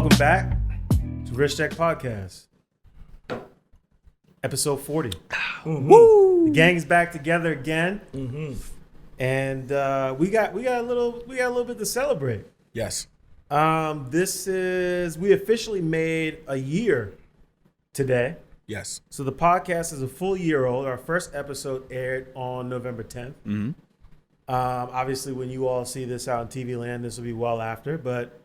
Welcome back to Rich Tech Podcast, episode 40. Mm-hmm. Woo! The gang's back together again, and we got a little bit to celebrate. Yes. We officially made a year today. Yes. So the podcast is a full year old. Our first episode aired on November 10th. Mm-hmm. Obviously, when you all see this out in TV land, this will be well after, but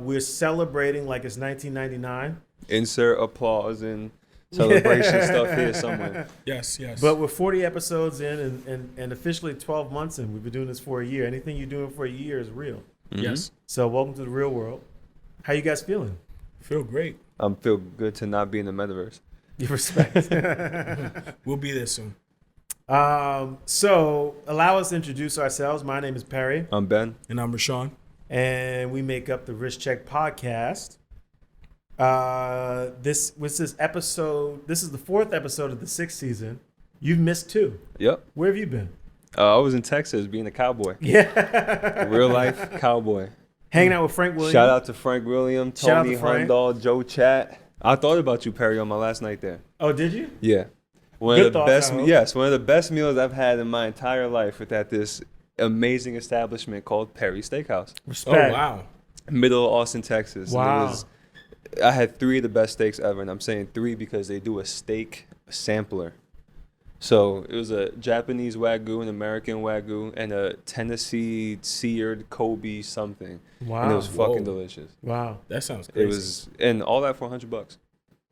we're celebrating like it's 1999. Insert applause and celebration stuff here somewhere. Yes. But we're 40 episodes in and officially 12 months in. We've been doing this for a year. Anything you're doing for a year is real. Mm-hmm. Yes. So welcome to the real world. How you guys feeling? Feel great. I feel good to not be in the metaverse. You respect. We'll be there soon. So allow us to introduce ourselves. My name is Perry. I'm Ben. And I'm Rashawn. And we make up the Rich Check Podcast. This was this episode. This is the 4th episode of the 6th season. You've missed 2. Yep. Where have you been? I was in Texas being a cowboy. Yeah. Real life cowboy. Hanging out with Frank Williams. Shout out to Frank Williams, Tony to Frank. Hundahl, Joe Chat. I thought about you, Perry, on my last night there. Oh, did you? Yeah. One Good of the thoughts, best. I hope. Yes, one of the best meals I've had in my entire life was at this amazing establishment called Perry Steakhouse. Respect. Oh, wow. Middle of Austin, Texas. Wow. I had 3 of the best steaks ever, and I'm saying 3 because they do a steak sampler. So it was a Japanese Wagyu, an American Wagyu, and a Tennessee seared Kobe something. Wow. And it was fucking Whoa. delicious. Wow. That sounds crazy. It was, and all that for $100.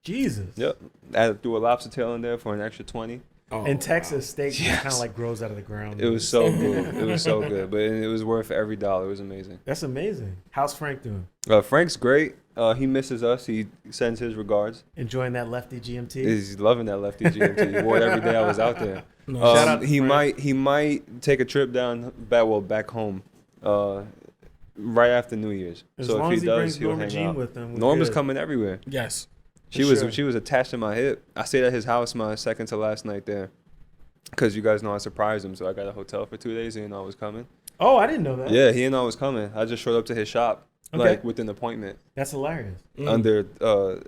Jesus. Yep. I threw a lobster tail in there for an extra 20. Oh, In Texas, steak Yes. kind of like grows out of the ground. It was so good. It was so good, but it was worth every dollar. It was amazing. That's amazing. How's Frank doing? Frank's great. He misses us. He sends his regards. Enjoying that lefty GMT? He's loving that lefty GMT. He wore it every day I was out there. No. Shout out to He Frank. might take a trip back home, right after New Year's. As So long if as he he does, brings he'll Norma hang Jean out. with him. we're Norma's good. coming everywhere. Yes. She For sure. was attached to my hip. I stayed at his house my second to last night there, because you guys know I surprised him. So I got a hotel for 2 days. He didn't know I was coming. Oh, I didn't know that. Yeah, he didn't know I was coming. I just showed up to his shop Okay. like with an appointment That's hilarious. under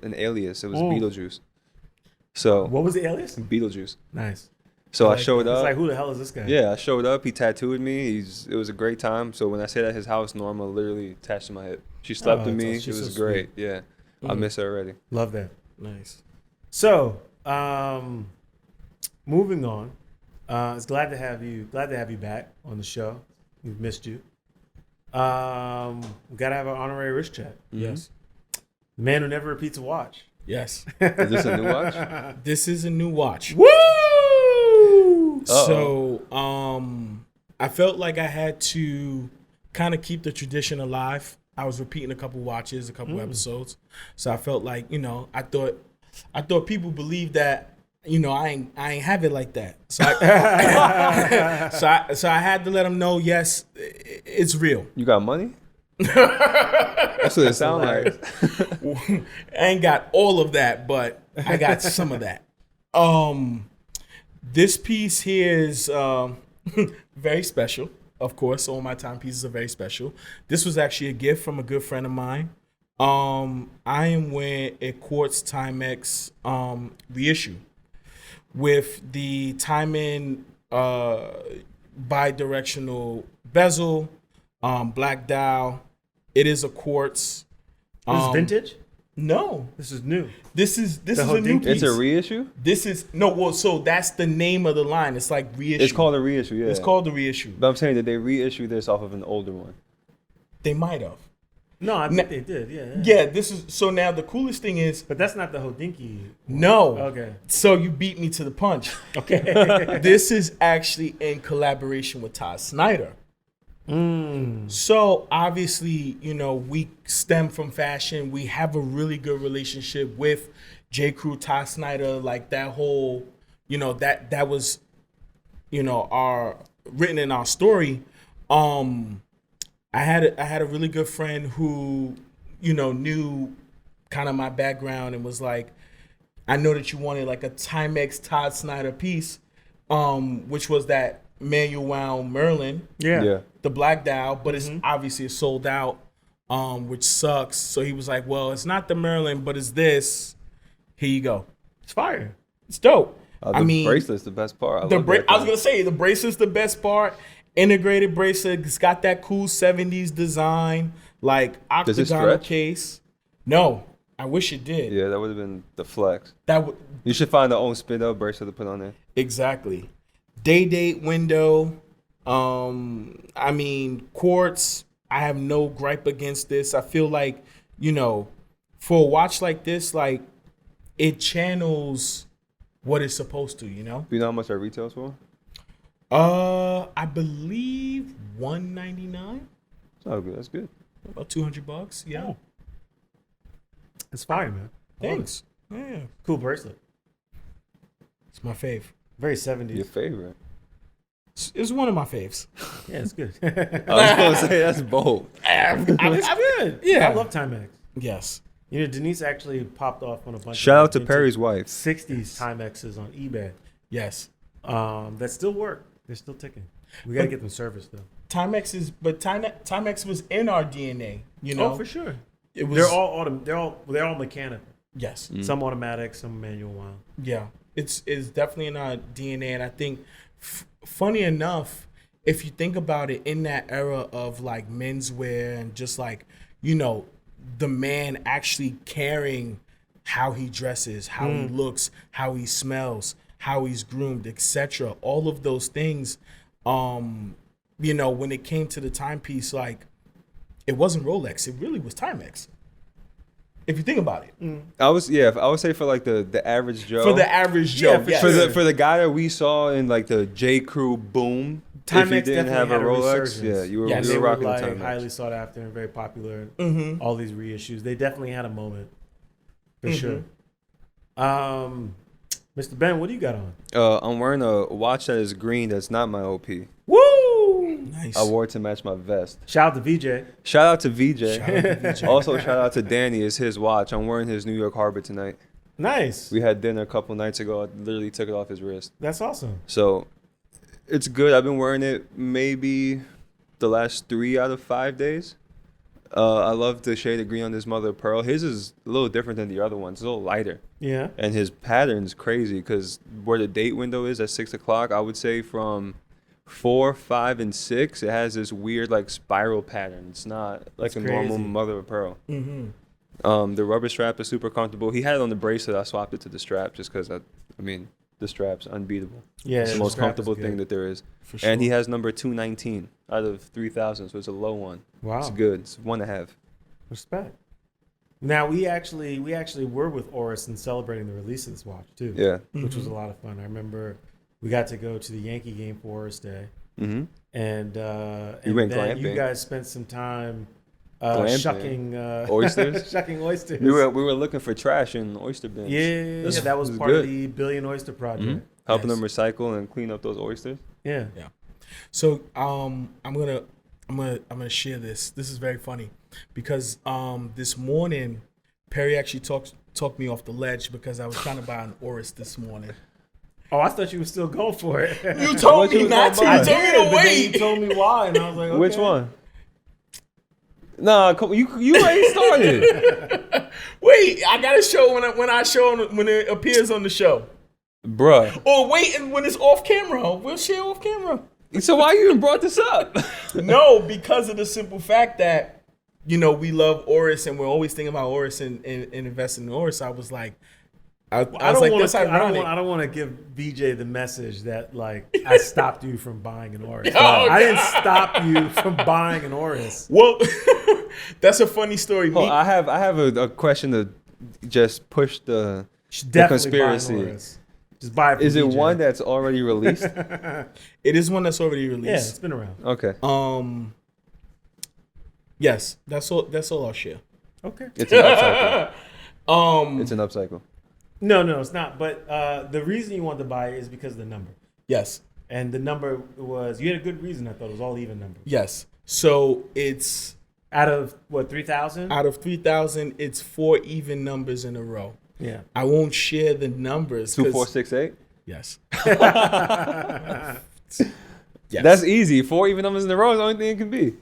an alias. It was Ooh. Beetlejuice. So What was the alias? Beetlejuice. Nice. So I like showed that. It's up. like, who the hell is this guy? Yeah, I showed up. He tattooed me. It was a great time. So when I stayed at his house, Norma literally attached to my hip. She slept Oh, with me. she's It was so great. Yeah, I Mm. miss her already. Love that. Nice. So, moving on. It's glad to have you back on the show. We've missed you. We gotta have an honorary wrist chat. Yes. The man who never repeats a watch. Yes. Is this a new watch? This is a new watch. Woo! So, I felt like I had to kind of keep the tradition alive. I was repeating a couple watches, a couple episodes. So I felt like, I thought people believed that, I ain't have it like that. So I had to let them know, yes, it's real. You got money? That's what it sounds like. I ain't got all of that, but I got some of that. This piece here is very special. Of course, all my timepieces are very special. This was actually a gift from a good friend of mine. I am wearing a Quartz Timex reissue with the Timing bi-directional bezel, black dial. It is a quartz. This is vintage? No, This is new. this is a new Hodinky? piece. It's a reissue? This is so that's the name of the line. It's like reissue. It's called a reissue, yeah. It's called the reissue. But I'm saying that they reissue this off of an older one. They might have. No, I think they did. Yeah. Yeah, this is so now the coolest thing is But that's not the Hodinky. no. Okay. So you beat me to the punch. Okay. This is actually in collaboration with Todd Snyder. So obviously, we stem from fashion. We have a really good relationship with J. Crew, Todd Snyder, like that whole, that was, our written in our story. I had a really good friend who, knew kind of my background and was like, I know that you wanted like a Timex Todd Snyder piece, which was that manual wound Merlin. Yeah. Yeah. The black dial, but it's obviously sold out. which sucks. So he was like, well, it's not the Merlin, but it's this. Here you go. It's fire. It's dope. The bracelet's the best part. I was gonna say the bracelet's the best part. Integrated bracelet. It's got that cool 70s design, like octagonal case. No, I wish it did. Yeah, that would have been the flex. That would. You should find the own spin up bracelet to put on there. Exactly. Day date window. I mean, quartz. I have no gripe against this. I feel like, for a watch like this, like it channels what it's supposed to, Do you know how much that retails for? I believe $199. Oh, good. That's good. About $200. Yeah. Oh. It's fire, man. Thanks. Yeah. Cool bracelet. It's my fave. Very 70s. Your favorite. It's one of my faves. Yeah, it's good. I was going to say that's bold. It's good. Yeah. I love Timex. Yes. Denise actually popped off on a bunch Shout of out to Perry's wife. 60s Timexes on eBay Yes. that still work. They're still ticking. We got to get them serviced, though. Timex was in our DNA, Oh, for sure. It was, They're all they're all mechanical. yes. Some automatic, some manual. Wow. Yeah. It's definitely in our DNA. And I think, funny enough, if you think about it, in that era of like menswear and just like, the man actually caring how he dresses, how he looks, how he smells, how he's groomed, etc. All of those things, when it came to the timepiece, like it wasn't Rolex, it really was Timex. If you think about it. I would say for like the average Joe. For the average Joe, for yes. sure. For the guy that we saw in like the J. Crew boom, Timex if you didn't have a definitely had a Rolex, resurgence. you were, Yes. you They were were rocking like Timex. highly sought after and very popular. Mm-hmm. All these reissues, they definitely had a moment, for sure. Mr. Ben, what do you got on? I'm wearing a watch that is green. That's not my OP. Woo! Nice. I wore it to match my vest. Shout out to VJ. Shout out to VJ. Shout out to VJ. Also, shout out to Danny. It's his watch. I'm wearing his New York Harbor tonight. Nice. We had dinner a couple nights ago. I literally took it off his wrist. That's awesome. So it's good. I've been wearing it maybe the last 3 out of 5 days. I love the shade of green on this mother of pearl. His is a little different than the other ones. It's a little lighter. Yeah. And his pattern's crazy because where the date window is at 6 o'clock, I would say from 4, 5, and 6, it has this weird like spiral pattern. It's not like That's a normal crazy. mother of pearl. Mm-hmm. The rubber strap is super comfortable. He had it on the bracelet. I swapped it to the strap just because the strap's unbeatable. Yeah. It's the most comfortable thing that there is. For sure. And he has number 219 out of 3,000, so it's a low one. Wow. It's good. It's 1.5. Respect. Now we actually were with Oris and celebrating the release of this watch too. Yeah. Which was a lot of fun. I remember we got to go to the Yankee game for Oris Day, Mm-hmm. and went then you glamping. guys spent some time Glamping. shucking Oysters? shucking oysters. We were looking for trash in oyster bins. Yeah, that was part of the Billion Oyster Project. Mhm. Helping Nice. them recycle and clean up those oysters. Yeah. So I'm gonna share this. This is very funny because this morning Perry actually talked me off the ledge because I was trying to buy an Oris this morning. Oh, I thought you were still going for it. You told What me you not was to. gonna You buy? told me to but then wait. you told me why, and I was like, okay. Which one? Nah, you ain't started. Wait, I gotta show when it appears on the show. Bruh. Or wait, and when it's off camera, we'll share off camera. So why you even brought this up? No, because of the simple fact that we love Oris and we're always thinking about Oris and investing in Oris. I was like, I was like, that's ironic. I don't want to give VJ the message that like I stopped you from buying an Oris. Oh, I didn't stop you from buying an Oris. Well, that's a funny story. Oh, I have a question to just push the Should definitely conspiracy. buy an Oris. Just buy it. From Is it VJ. one that's already released? It is one that's already Yeah, released. it's been around. Okay. Yes, that's all I'll share. Okay. It's an upcycle. It's an upcycle. No, it's not. But the reason you wanted to buy it is because of the number. Yes, And the number was, you had a good reason. I thought it was all even numbers. yes. So it's Out of what, 3,000? out of 3,000, it's 4 even numbers in a row. Yeah. I won't share the numbers. 2, 4, 6, 8. Yes. Yes. That's easy. 4 even numbers in a row is the only thing it can be.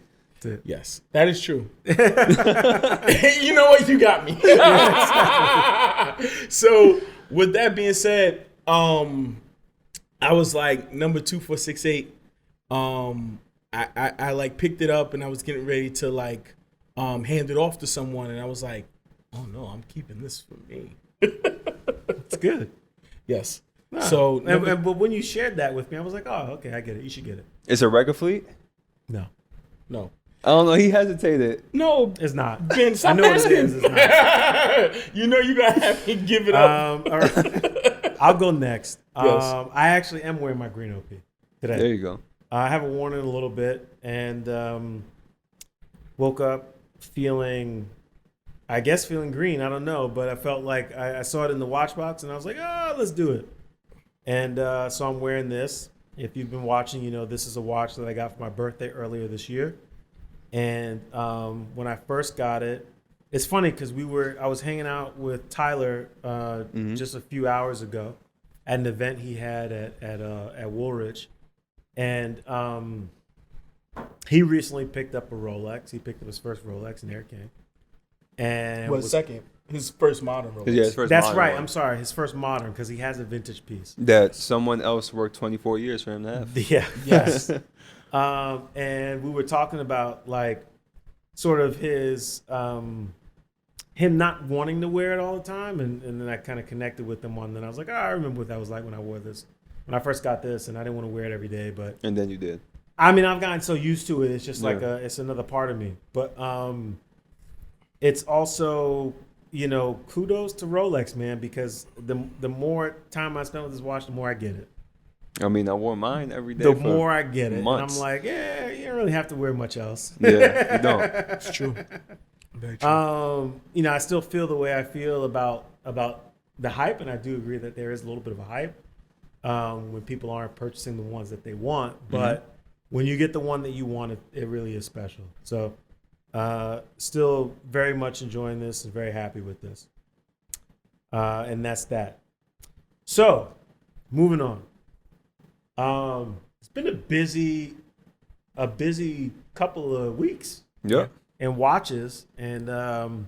That's it. Yes, that is true. You know what? You got me. So with that being said, I was like number 2468. I like picked it up and I was getting ready to like hand it off to someone, and I was like, oh no, I'm keeping this for me. It's good. Yes. Nah. So, but when you shared that with me, I was like, oh, okay, I get it. You should get it. It's a record fleet? No, no, I don't know. He hesitated. no, it's not. Ben, stop I know what it asking. is. It's not. You know you gotta have me give it up. All right. I'll go next. Yes. I actually am wearing my green OP today. There you go. I haven't worn it in a little bit, and woke up feeling green. I don't know, but I felt like I saw it in the watch box, and I was like, oh, let's do it. And so I'm wearing this. If you've been watching, you know this is a watch that I got for my birthday earlier this year. And when I first got it, it's funny because I was hanging out with Tyler just a few hours ago at an event he had at Woolrich, and he recently picked up a Rolex. He picked up his first Rolex, and there it came. And second? His first modern Rolex. Yeah, his first that's modern right. one. I'm sorry, his first modern because he has a vintage piece. That someone else worked 24 years for him to have. Yeah. Yes. And we were talking about like sort of his him not wanting to wear it all the time, and then I kind of connected with him on. Then I was like, oh, I remember what that was like when I wore this, when I first got this, and I didn't want to wear it every day. But And then you did. I mean, I've gotten so used to it. It's just like Yeah. it's another part of me. But it's also, you know, kudos to Rolex, man, because the more time I spend with this watch, the more I get it. I mean, I wore mine every day. The for more I get it, months. and I'm like, yeah, you don't really have to wear much else. Yeah, you don't. It's true. Very true. You know, I still feel the way I feel about the hype, and I do agree that there is a little bit of a hype when people aren't purchasing the ones that they want. But when you get the one that you want, it really is special. So, still very much enjoying this and very happy with this. And that's that. So, moving on. It's been a busy couple of weeks. Yep. And watches, and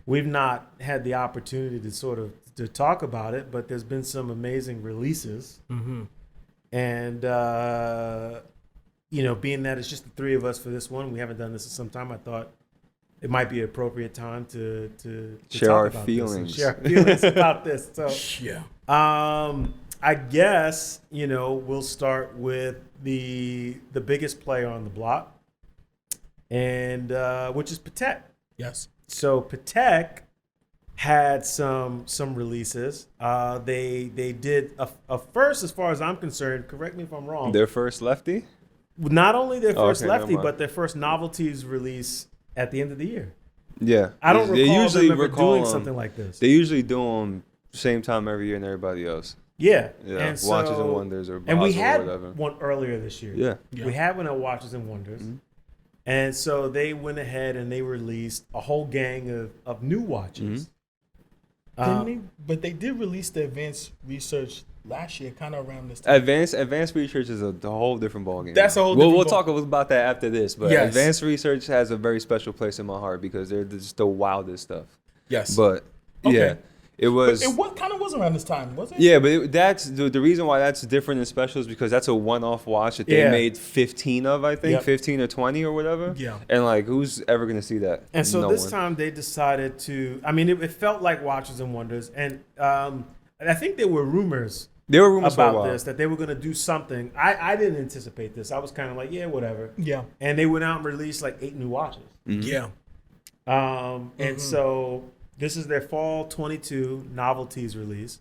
we've not had the opportunity to sort of to talk about it, but there's been some amazing releases. And you know, being that it's just the three of us for this one, we haven't done this in some time. I thought it might be an appropriate time to Share talk our about feelings. this and share our feelings about this. So Yeah. I guess, you know, we'll start with the biggest player on the block, and which is Patek. Yes. So Patek had some releases. They did a first, as far as I'm concerned. Correct me if I'm wrong. Their first lefty? Not only their first okay, never lefty, mind. but their first novelties release at the end of the year. Yeah. I don't They recall usually them ever recall doing them. something like this. They usually do them same time every year and everybody else. Yeah. Yeah. And Watches so- and Wonders or And we Basel or had whatever. one earlier this year. Yeah. Yeah. We had one at Watches and Wonders. Mhm. And so they went ahead and they released a whole gang of new watches. Didn't they? But they did release the advanced research last year, kind of around this time. Advanced research is a whole different ballgame. That's a whole We'll different talk about that after this. But Yes. advanced research has a very special place in my heart because they're just the wildest stuff. Yes. But Okay. yeah, it was. It kind of was around this time, wasn't it? Yeah, but that's the reason why that's different in special is because that's a one-off watch that they Yeah. made 15 of, I think, Yep. 15 or 20 or whatever. Yeah. And like, who's ever gonna see that? And so No this one. time they decided to, I mean, it felt like Watches and Wonders. And I think there were rumors There were rumors for a about while. this, that they were going to do something. I didn't anticipate this. I was kind of like, yeah, whatever. Yeah. And they went out and released like 8 new watches. Mhm. Yeah. And so this is their fall 22 novelties release,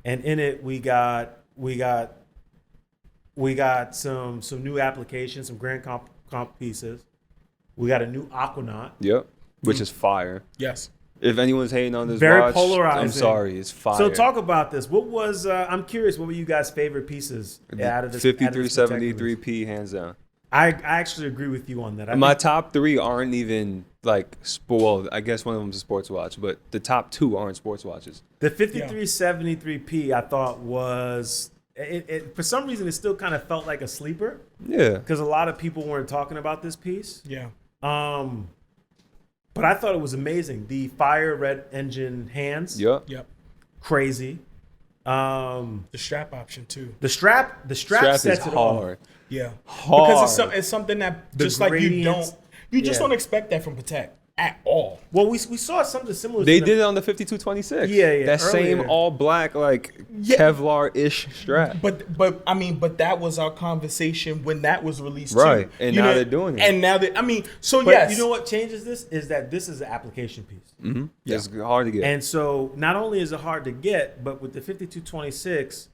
and in it we got some new applications, some grand comp pieces. We got a new Aquanaut. Yep. Which is fire. Yes. If anyone's hating on this Very watch, polarizing. I'm sorry, it's fire. So talk about this. What was I'm curious? What were you guys' favorite pieces out of this? out of this Patek release? 5373P hands down. I actually agree with you on that. My top 3 aren't even like well, I guess one of them's a sports watch, but the top 2 aren't sports watches. The 5373P I thought was for some reason it still kind of felt like a sleeper Yeah. because a lot of people weren't talking about this piece. Yeah. But I thought it was amazing. The fire red engine hands, Yep. Yep. crazy. The strap option too. The strap Strap sets is it off. hard. Yeah. Hard. Because it's something that The just like gradients, you just yeah. don't expect that from Patek at all. Well, we saw something similar. They to did it on the 5226. Yeah, That same earlier. all black, like Yeah. Kevlar-ish strap. But that was our conversation when that was released Right. too. And You now know, they're doing it. And now so But yes. you know what changes this is that this is an application piece. Mm-hmm. Yeah. It's hard to get. And so not only is it hard to get, but with the 5226,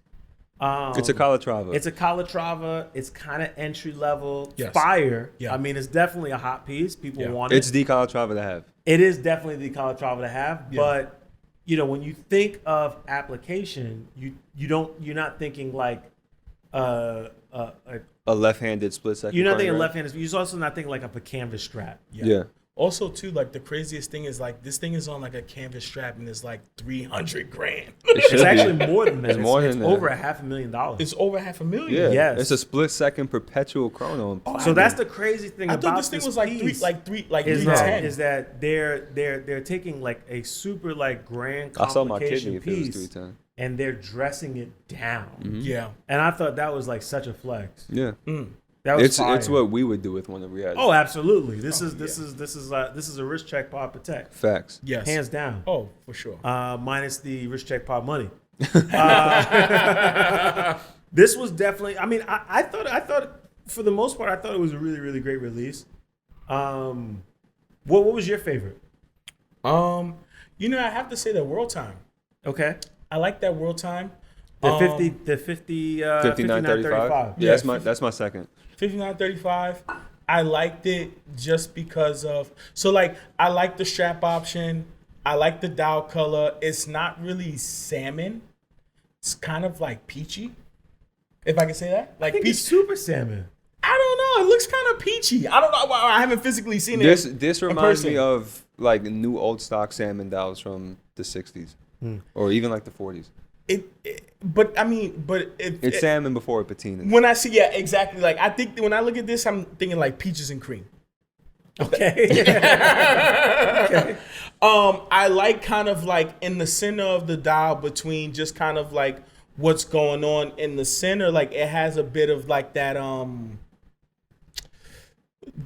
it's a Calatrava. it's a Calatrava. It's kind of entry level. Yes. Fire. Yeah. I mean, it's definitely a hot piece. People Yeah. want It's it. the Calatrava to have. It is definitely the Calatrava to have. Yeah. But when you think of application, you're not thinking like A left-handed split second. you're not thinking chronograph. left-handed. You're also not thinking like a canvas strap. Yeah. Also, too, like the craziest thing is like this thing is on like a canvas strap and it's like $300,000. It should It's be. actually more than that. It's more than that. over $500,000. It's over $500,000. Yeah. Yes. It's a split second perpetual chrono. So that's the crazy thing I about thought this thing was like piece is 310. that they're taking like a super like grand I saw my complication kidney if it was piece 310. and they're dressing it down. Yeah. And I thought that was like such a flex. Yeah. That was It's fire. what we would do with one if we had. Oh, absolutely. This is a wrist check pod Patek. Facts. Yes. Hands down. Oh, for sure. Minus the wrist check pod money. This was definitely. I mean, I thought for the most part, I thought it was a really, really great release. What was your favorite? I have to say that World Time. Okay, I like that World Time. the 5935. Yeah, Yeah, that's my second. 5935. I liked it just because of I like the strap option. I like the dial color. It's not really salmon. It's kind of like peachy, if I can say that. I Like think peach. it's super salmon. I don't know. It looks kind of peachy. I don't know. I haven't physically seen it. This in reminds person. me of like new old stock salmon dials from the 60s or even like the 40s. It's salmon before it patina. When I see, yeah, exactly. Like I think when I look at this, I'm thinking like peaches and cream. Okay. Okay. I like kind of like in the center of the dial between just kind of like what's going on in the center. Like it has a bit of like that.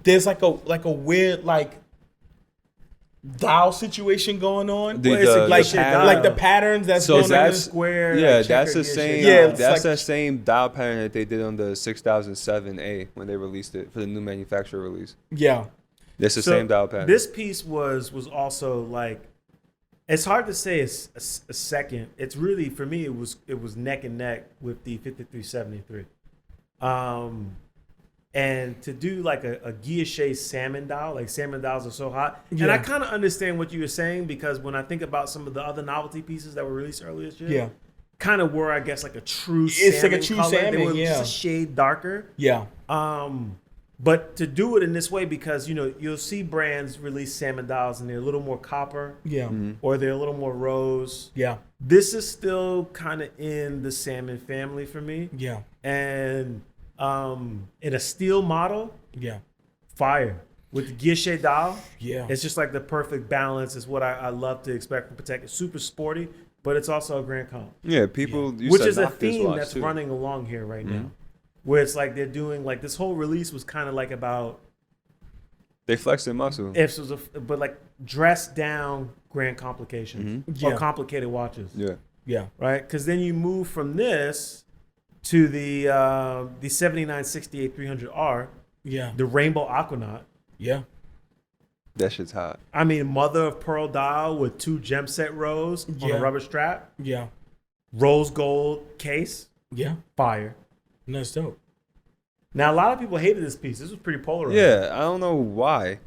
There's like a weird like dial situation going on. The- Well, it's a the glacier pattern- dial. Like the patterns that's So going on. that's- square. Yeah, like, that's the checkered same. gear Yeah, shape. it's that's like- that same dial pattern that they did on the 6007A when they released it for the new manufacturer release. Yeah. That's the So same dial pattern. This piece was also like, it's hard to say it's a second. It's really, for me, it was neck and neck with the 5373. And to do like a guilloche salmon dial, like salmon dials are so hot. And Yeah. I kind of understand what you were saying because when I think about some of the other novelty pieces that were released earlier this year, Yeah. kind of were, I guess, like a true It's like a salmon true color. They salmon, were yeah. just a shade darker. Yeah. But to do it in this way, because you'll see brands release salmon dials and they're a little more copper, Yeah. or they're a little more rose. Yeah. This is still kind of in the salmon family for me, Yeah. and in a steel model, Yeah. fire with the guilloche dial. Yeah. It's just like the perfect balance. Is what I love to expect from Patek. It's super sporty, but it's also a grand comp, yeah, people used which to is a knock this theme watch, that's too. running along here right now. Where it's like they're doing like this whole release was kind of like about They flexed their muscle. if it was but like dressed down grand complications or Yeah. complicated watches, Yeah. Yeah. right? Because then you move from this to the 7968 300R, Yeah. the Rainbow Aquanaut. Yeah. That shit's hot. I mean, mother of pearl dial with 2 gem set rows on Yeah. a rubber strap, Yeah. rose gold case, Yeah. fire. And that's dope. Now a lot of people hated this piece. This was pretty polarizing. Yeah, I don't know why.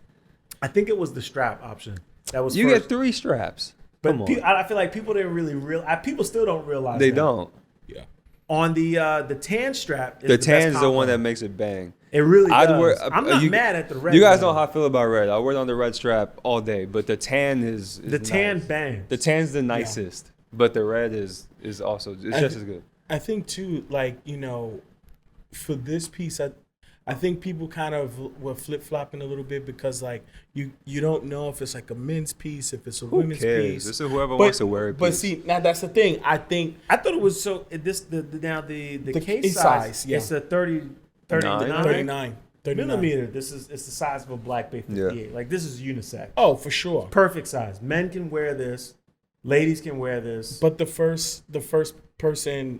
I think it was the strap option that was You first. get 3 straps. But Come on. I feel like people didn't really people still don't realize They that. don't. Yeah. On the tan strap, is The best tan's the one combo. that makes it bang. It really I'd does. wear- I'm not you- mad at the red. You guys though. know how I feel about red. I wear it on the red strap all day, but the tan is the tan nice. bang. The tan's the nicest, but the red is also it's just as good. I think too, like, for this piece, I think people kind of were flip flopping a little bit because like you don't know if it's like a men's piece, if it's a women's piece. This is whoever wants to wear it. But see, now that's the thing. I thought it was the case size. Yeah. It's a 39 millimeter. It's the size of a Black Bay 58. Yeah. Like this is unisex. Oh, for sure. Perfect size. Men can wear this. Ladies can wear this. But the first person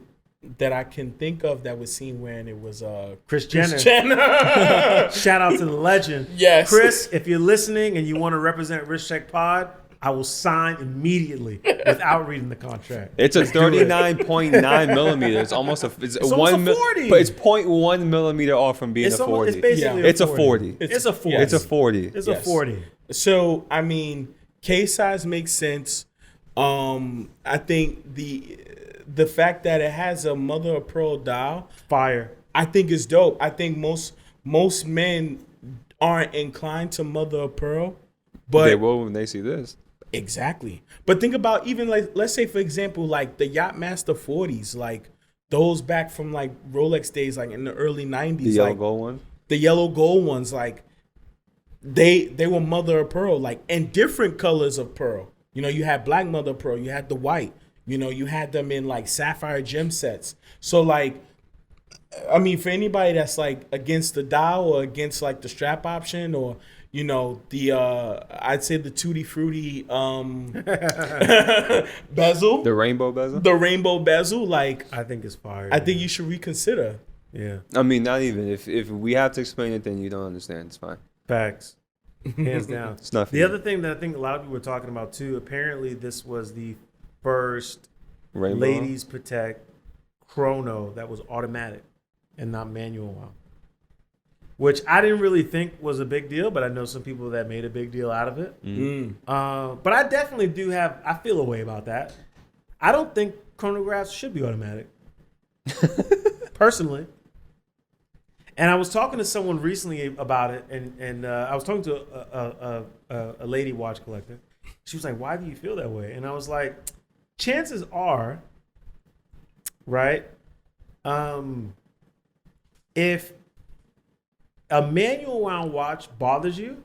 that I can think of that was seen wearing it was Kris Jenner. Shout out to the legend. Yes. Chris, if you're listening and you want to represent Rich Check Pod, I will sign immediately without reading the contract. It's a 39.9 millimeter. It's almost it's almost a 40. But it's 0.1 millimeter off from being a 40. It's basically It's a 40. It's a 40. It's a 40. It's a 40. So I mean, case size makes sense. I think the fact that it has a mother of pearl dial, Fire. I think is dope. I think most men aren't inclined to mother of pearl, but They will when they see this. exactly. But think about even like, let's say for example, like the Yachtmaster 40s, like those back from like Rolex days, like in the early 90s, The yellow like gold one. the yellow gold ones, like they were mother of pearl, like in different colors of pearl. You had black mother of pearl, you had the white. You had them in like sapphire gem sets. So like, I mean, for anybody that's like against the dial or against like the strap option or the I'd say the Tutti Frutti bezel, The rainbow bezel. the rainbow bezel, like I think it's fire. I think you should reconsider. Yeah. I mean, not even if we have to explain it, then you don't understand. It's fine. Facts. Hands down. It's not for The you. other thing that I think a lot of people were talking about too, apparently this was the first Rainbow. ladies Patek chrono that was automatic and not manual wound. Which I didn't really think was a big deal, but I know some people that made a big deal out of it. But I definitely I feel a way about that. I don't think chronographs should be automatic. Personally. And I was talking to someone recently about it, and I was talking to a lady watch collector. She was like, "Why do you feel that way?" And I was like, "Chances are, right? If a manual wound watch bothers you,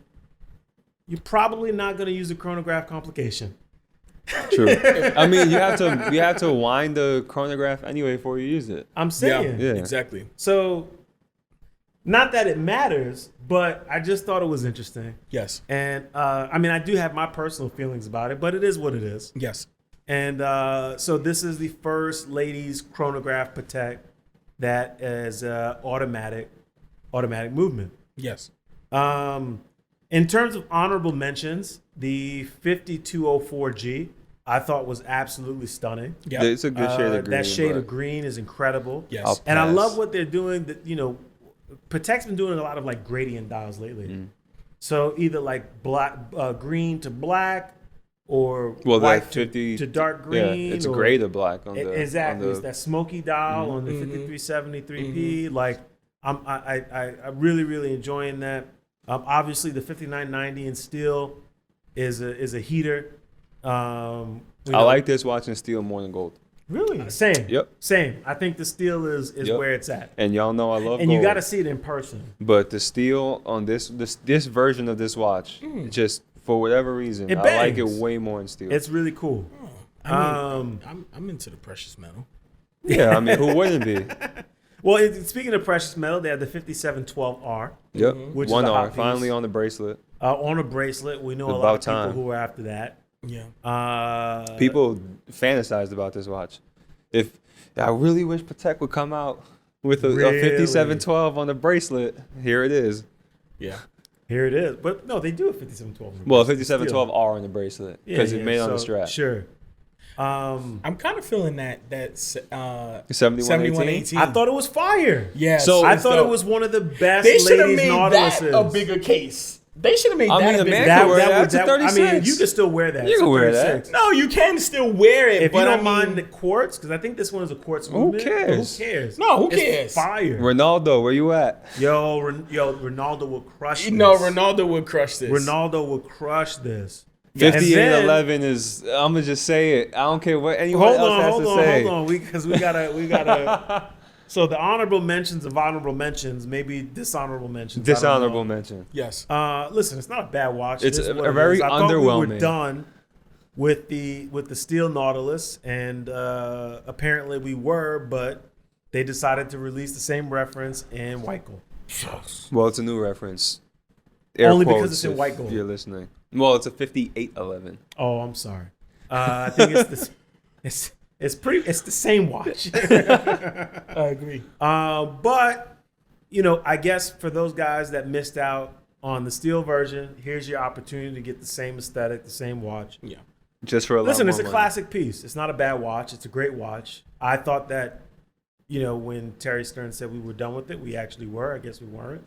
you're probably not going to use a chronograph complication." True. I mean, you have to wind the chronograph anyway before you use it. I'm saying, Yeah. Exactly. So, not that it matters, but I just thought it was interesting. Yes. And I mean, I do have my personal feelings about it, but it is what it is. Yes. And so this is the first ladies chronograph Patek that is automatic movement. Yes. In terms of honorable mentions, the 5204G I thought was absolutely stunning. Yeah. It's a good shade of green. That shade but of green is incredible. Yes. I'll And I pass. love what they're doing. That Patek's been doing a lot of like gradient dials lately. So either like black, green to black, or white that 50 to dark green. Yeah, it's or, gray to black on the exactly. on It's the, that smoky dial on the 5373P. Like I'm really really enjoying that. Obviously the 5990 in steel is a heater. I like this watch in steel more than gold. Really? Same. Yep. Same. I think the steel is Yep. where it's at. And y'all know I love And gold. you got to see it in person. But the steel on this version of this watch, just for whatever reason, It I like it bangs. way more in steel. It's really cool. I mean, I'm into the precious metal. Yeah, I mean, who wouldn't be? Well, speaking of precious metal, they have the 5712R. Yep. Which is One a hot R, piece. finally on the bracelet. On a bracelet. We know a About lot of people time. who were after that. Yeah. People fantasized about this watch. I really wish Patek would come out with a Really? 5712 on the bracelet. Here it is. Yeah. Here it is. But no, they do a 5712. Well, 5712R on the bracelet Yeah, because it's made on the so, strap. Sure. I'm kind of feeling that 7118. I thought it was fire. Yeah. So- I thought it was one of the best they should have ladies made Nautiluses. that a bigger case. They should have made I that mean, a the bigger man case. can wear that. That's a I 36. mean, you can still wear that. You It's can a wear that. 36. No, you can still wear it, If but you don't I mean, mind the quartz, because I think this one is a quartz movement. cares? Who cares? No, who It's cares? fire. Ronaldo, where you at? Ronaldo will crush this. Ronaldo would crush this. Ronaldo will crush this. 58 And and then- 11 is. I'm gonna just say it. I don't care what anyone else has to say. Hold on. Because we gotta. So the honorable mentions of honorable mentions, maybe dishonorable mentions. I don't Dishonorable know. mention. Yes. Listen, it's not a bad watch. It's It is a what it very is. I thought we were underwhelming. done with the steel Nautilus, and apparently we were, but they decided to release the same reference in white gold. Well, it's a new reference. Air Only because quotes it's in if white gold. You're listening. Well, it's a 5811. Oh, I'm sorry. I think it's the same watch. I agree. But I guess for those guys that missed out on the steel version, here's your opportunity to get the same aesthetic, the same watch. Yeah. Just for a lot Listen, more it's a money. classic piece. It's not a bad watch. It's a great watch. I thought that, when Terry Stern said we were done with it, we actually were. I guess we weren't.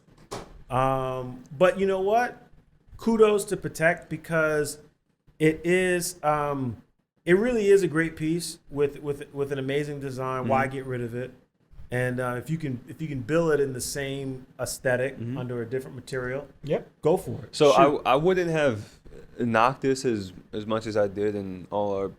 But you know what? Kudos to Patek, because it is, it really is a great piece with an amazing design. Why get rid of it? And if you can build it in the same aesthetic under a different material, Yep. go for it. So Shoot. I wouldn't have knocked this as much as I did in all our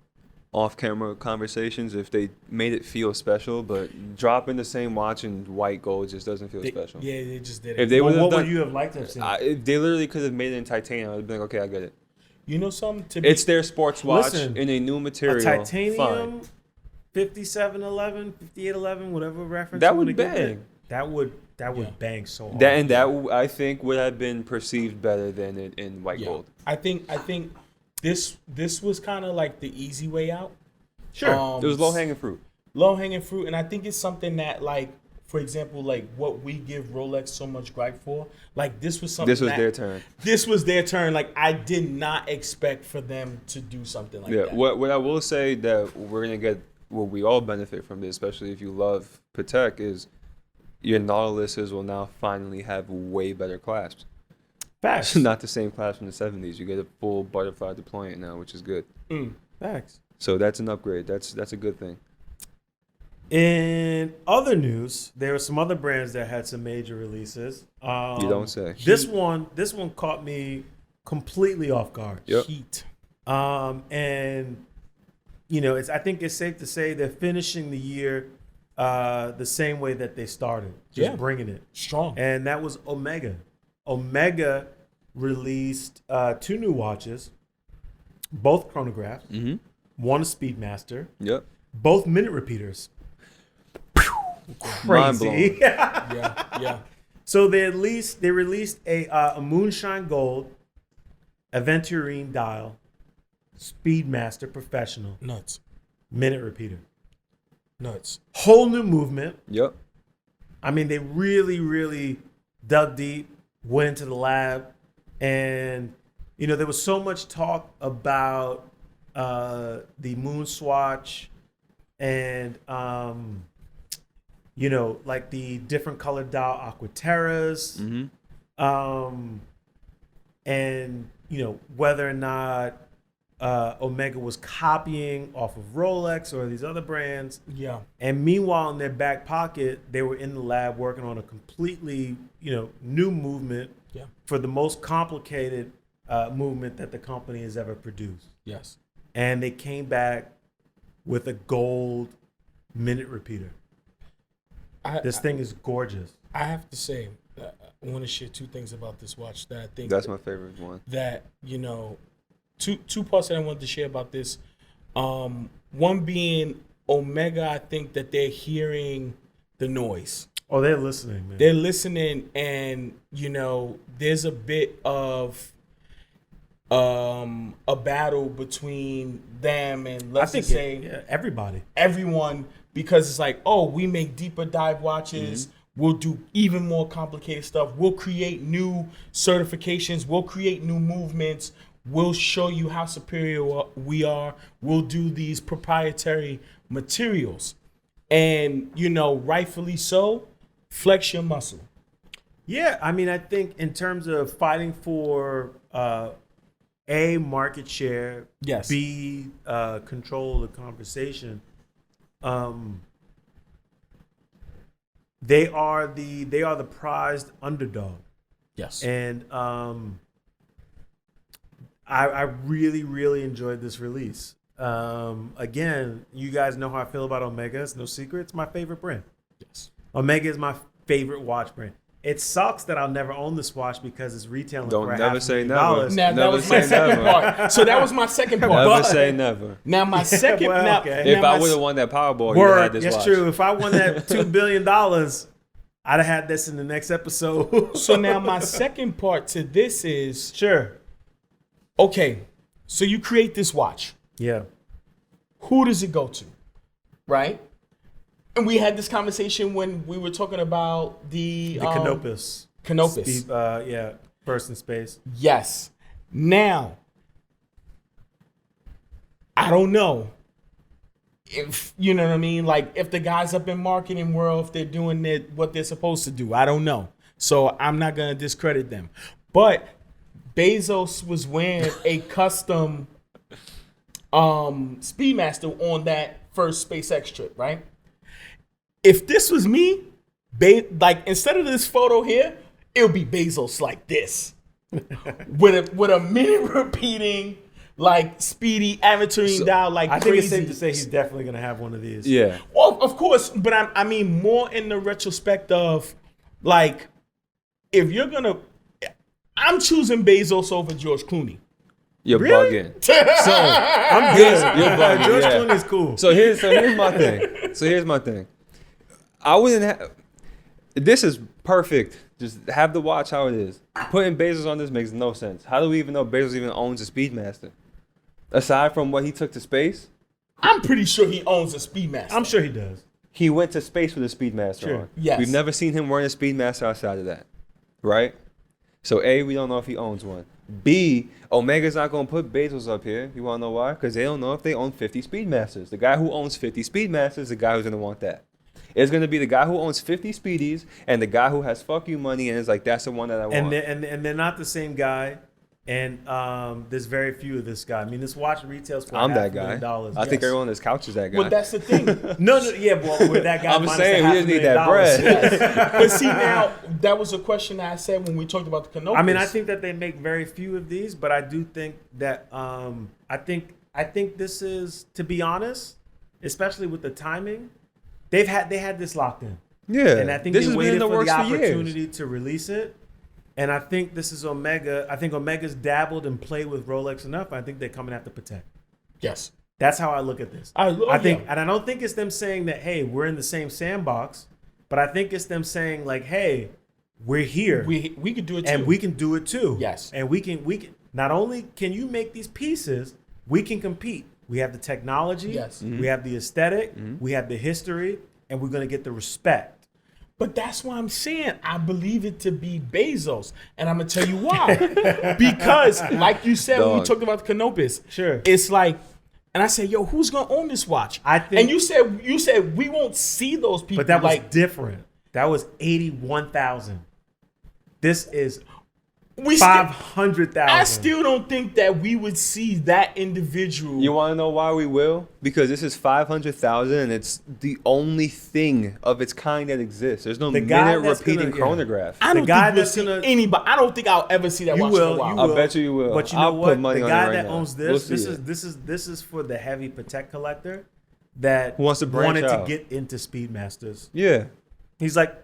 off-camera conversations if they made it feel special, but dropping the same watch in white gold just doesn't feel special. Yeah, they just did If it. they would have what done, would you have liked to have seen? if they literally could have made it in titanium, I would have been like, okay, I get it. You know something? To be, It's their sports watch Listen, in a new a material. titanium Fine. 5711, 5811, whatever reference That you would wanna give bang. it, that would Yeah. bang so hard. That I think would have been perceived better than it in white yeah. gold. I think this was kind of like the easy way out. Sure. It was low-hanging fruit. Low hanging fruit, and I think it's something that, like, for example, like what we give Rolex so much gripe for, like this was something. This was that- their turn. This was their turn. Like, I did not expect for them to do something like Yeah. that. What I will say that we're gonna get, what we all benefit from this, especially if you love Patek, is your Nautiluses will now finally have way better clasps. Facts. Not the same clasp from the 70s. You get a full butterfly deployment now, which is good. Facts. So that's an upgrade. That's a good thing. In other news, there were some other brands that had some major releases. You don't say. This one caught me completely off guard. Yep. Heat. And I think it's safe to say they're finishing the year the same way that they started, just Yeah. bringing it. Strong. And that was Omega. Omega released 2 new watches, both chronographs, Mm-hmm. one a Speedmaster, Yep. both minute repeaters. Mind Crazy. Yeah. So they released a Moonshine Gold, Aventurine Dial, Speedmaster Professional, Nuts. minute repeater. Nuts. Whole new movement. Yep. I mean, they really, really dug deep, went into the lab, and there was so much talk about the Moon Swatch and like the different colored dial Aquaterras, Mm-hmm. and whether or not Omega was copying off of Rolex or these other brands. Yeah. And meanwhile, in their back pocket, they were in the lab working on a completely, new movement Yeah. for the most complicated movement that the company has ever produced. Yes. And they came back with a gold minute repeater. This thing is gorgeous. I have to say, I want to share 2 things about this watch that I think That's my favorite one. that two parts that I wanted to share about this. One being Omega. I think that they're hearing the noise. Oh, they're listening, man. They're listening, and there's a bit of a battle between them and I let's think just say everybody. everyone, because it's like, oh, we make deeper dive watches. We'll do even more complicated stuff. We'll create new certifications. We'll create new movements. We'll show you how superior we are. We'll do these proprietary materials. And, rightfully so, flex your muscle. Yeah, I mean, I think in terms of fighting for A, market share, Yes. B, control of the conversation, they are the prized underdog. Yes. And I really, really enjoyed this release. Again, you guys know how I feel about Omega. It's no secret. It's my favorite brand. Yes. Omega is my favorite watch brand. It sucks that I'll never own this watch because it's retailing Don't for never say never. $500,000. Now that Never was my say second never. part. So that was my second part. Never But say never. now my second. well, now, okay. If now I my would have won that Powerball, you'd have Word, had this that's watch. true. If I won that $2 billion, I'd have had this in the next episode. So now my second part to this is Sure. okay. So you create this watch. Yeah. Who does it go to? Right? And we had this conversation when we were talking about the Canopus. Canopus. Yeah. First in space. Yes. Now, I don't know if, you know what I mean? Like, if the guys up in marketing world, if they're doing what they're supposed to do, I don't know. So I'm not going to discredit them. But Bezos was wearing a custom Speedmaster on that first SpaceX trip, right? If this was me, like, instead of this photo here, it would be Bezos like this. with a minute repeating, like, speedy aventurine dial, like I crazy. think it's safe to say he's definitely going to have one of these. Yeah. Well, of course, but I mean more in the retrospect of, like, if you're gonna, I'm choosing Bezos over George Clooney. You're Really? bugging. So I'm good. You're bugging, George yeah. Clooney is cool. So here's my thing. I wouldn't have. This is perfect. Just have the watch how it is. Putting Bezos on this makes no sense. How do we even know Bezos even owns a Speedmaster? Aside from what he took to space, I'm pretty sure he owns a Speedmaster. I'm sure he does. he went to space with a Speedmaster Sure. on. Yes. We've never seen him wearing a Speedmaster outside of that, right? So A, we don't know if he owns one. B, Omega's not going to put Bezos up here. You want to know why? Because they don't know if they own 50 Speedmasters. The guy who owns 50 Speedmasters is the guy who's going to want that. It's going to be the guy who owns 50 Speedies and the guy who has fuck you money and is like, that's the one that I want. And they're not the same guy. And there's very few of this guy. I mean, this watch retails for I'm that guy. $500,000. I think everyone on this couch is that guy. But that's the thing. No, yeah, well, with that guy, I'm minus saying the we just need that $500,000. bread. But see, now, that was a question that I said when we talked about the Canopus. I mean, I think that they make very few of these, but I do think that I think this is, to be honest, especially with the timing, they had this locked in. Yeah. And I think this they has been in waited the for the works for years. opportunity to release it. And I think this is Omega. I think Omega's dabbled and played with Rolex enough. I think they're coming after Patek. Yes. That's how I look at this. I think, and I don't think it's them saying that, hey, we're in the same sandbox, but I think it's them saying like, hey, we're here, We could do it too. and we can do it too. Yes. And we can not only can you make these pieces, we can compete. We have the technology. Yes. We have the aesthetic. We have the history, and we're gonna get the respect. But that's why I'm saying I believe it to be Bezos. And I'm going to tell you why. Because, like you said when we Dog. talked about the Canopus, Sure. it's like, and I said, yo, who's going to own this watch? I think- and you said we won't see those people. But that was like, different. That was 81,000. This is we still, 500,000. I still don't think that we would see that individual. You want to know why we will? Because this is 500,000 and it's the only thing of its kind that exists. There's no The guy minute that's repeating gonna- yeah. chronograph. I don't the guy think we'll that's see gonna- anybody. I don't think I'll ever see that You watch will, in a while. you I will. bet you will. But you know I'll what? put money The on guy it right that now. owns We'll this, see it. this is for the heavy Patek collector that Who wants to branch wanted out. to get into Speedmasters. Yeah. He's like,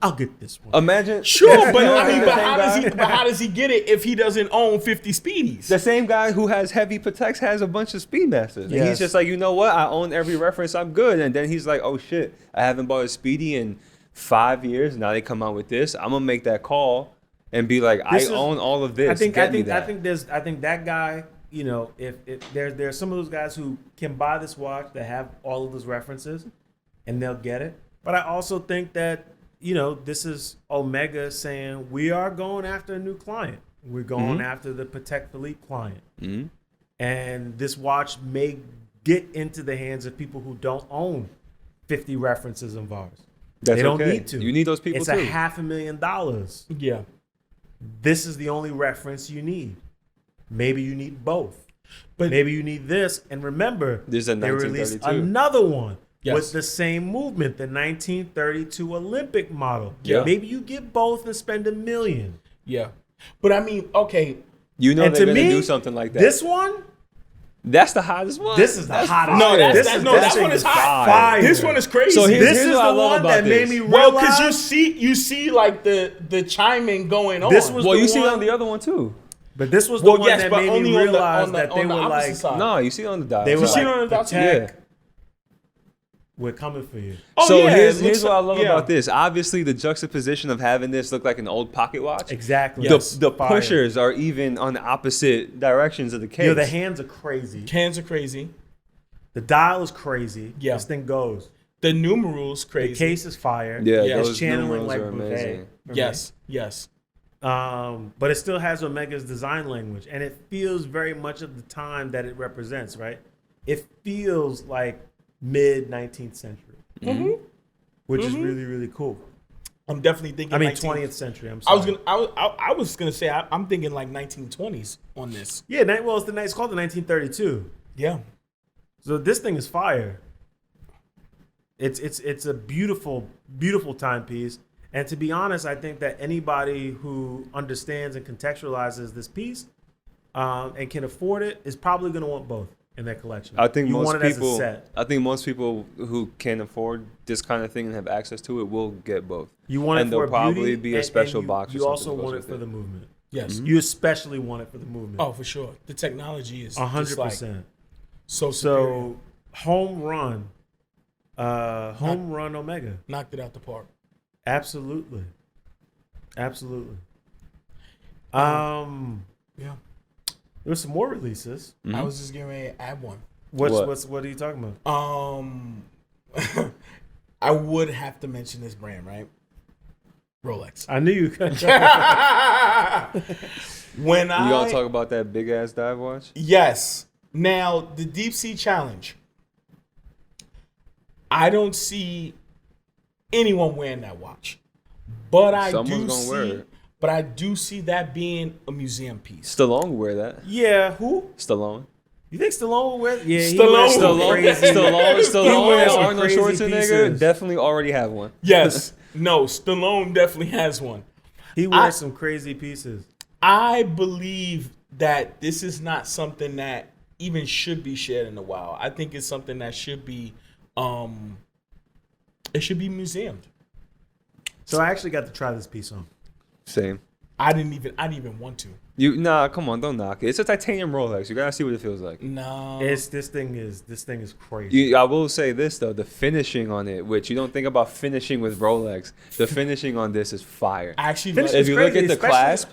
I'll get this one. Imagine. Sure, but You know, I mean, the same guy- how does he get it if he doesn't own 50 Speedies? The same guy who has heavy Pateks has a bunch of Speedmasters. And Yes. he's just like, you know what? I own every reference. I'm good. And then he's like, oh shit, I haven't bought a Speedy in 5 years. Now they come out with this. I'm gonna make that call and be like, This is- I own all of this. I think Get me that. I think that guy, you know, if there's some of those guys who can buy this watch that have all of those references and they'll get it. But I also think that, you know, this is Omega saying we are going after a new client. We're going after the Patek Philippe client. And this watch may get into the hands of people who don't own 50 references of ours. That's they don't okay. need to. You need those people it's too. a $500,000. Yeah. This is the only reference you need. Maybe you need both. But- maybe you need this. And remember, There's a they released 1932. another one Yes. with the same movement, the 1932 Olympic model. Yeah. Maybe you get both and spend $1 million. Yeah. But I mean, okay, You know And they're to gonna me, do something like that. This one, that's the hottest one. this is the hottest. No, this that one is hot. fire. This one is crazy. So This here's is what I the love one about that made this. me well, realize. because you see like the chiming going on. This was Well, the you see it one- on the other one too. But this was the one yes, that but made only me on realize the that they on the were opposite like, side. No, you see it on the dial. they were You see it like, on the dial too? Patek, we're coming for you. Oh, So yeah, here's it looks what I love yeah. about this. Obviously, the juxtaposition of having this look like an old pocket watch. Exactly. The Fire. pushers are even on the opposite directions of the case. Yo, the hands are crazy. Hands are crazy. The dial is crazy. Yeah. This thing goes. The numerals crazy. The case is fire. Yeah, Yeah. those It's channeling numerals like are amazing. Brevet. Yes, yes. But it still has Omega's design language, and it feels very much of the time that it represents. Right? It feels like mid 19th century, which is really really cool. I'm definitely thinking. I mean 19 20th century. I'm I sorry. was gonna say I'm thinking like 1920s on this. Yeah, well, it's called the 1932. Yeah. So this thing is fire. It's a beautiful timepiece. And to be honest, I think that anybody who understands and contextualizes this piece and can afford it is probably going to want both in their collection. I think you most want it people. as a set. I think most people who can afford this kind of thing and have access to it will get both. You want and it for there'll probably beauty, be a and special you, box or You something also that goes want it with for the movement. Yes. You especially want it for the movement. Oh, for sure. The technology is 100%. just like so superior. So home run Omega. Knocked it out the park. Absolutely. Yeah. There's some more releases. I was just getting ready to add one. What? What are you talking about? I would have to mention this brand, right? Rolex. I knew you could. When You I gonna talk about that big ass dive watch? Yes. Now, the Deepsea Challenge. I don't see anyone wearing that watch. But I do see that being a museum piece. Stallone will wear that. Yeah, who? Stallone. You think Stallone will wear? Yeah, he Stallone. wears some Stallone. crazy. Stallone. wears And some Arnold crazy Schwarzenegger pieces. definitely already have one. Yes. No, Stallone definitely has one. He wears some crazy pieces. I believe that this is not something that even should be shared in the wild. I think it's something that should be it should be museumed. So I actually got to try this piece on. Same. I didn't even want to. Come on, don't knock it. It's a titanium Rolex. You gotta see what it feels like. No. This thing is crazy. I will say this though, the finishing on it, which you don't think about finishing with Rolex, the finishing on this is fire. I actually Finish love- If you look crazy, at the especially- clasp,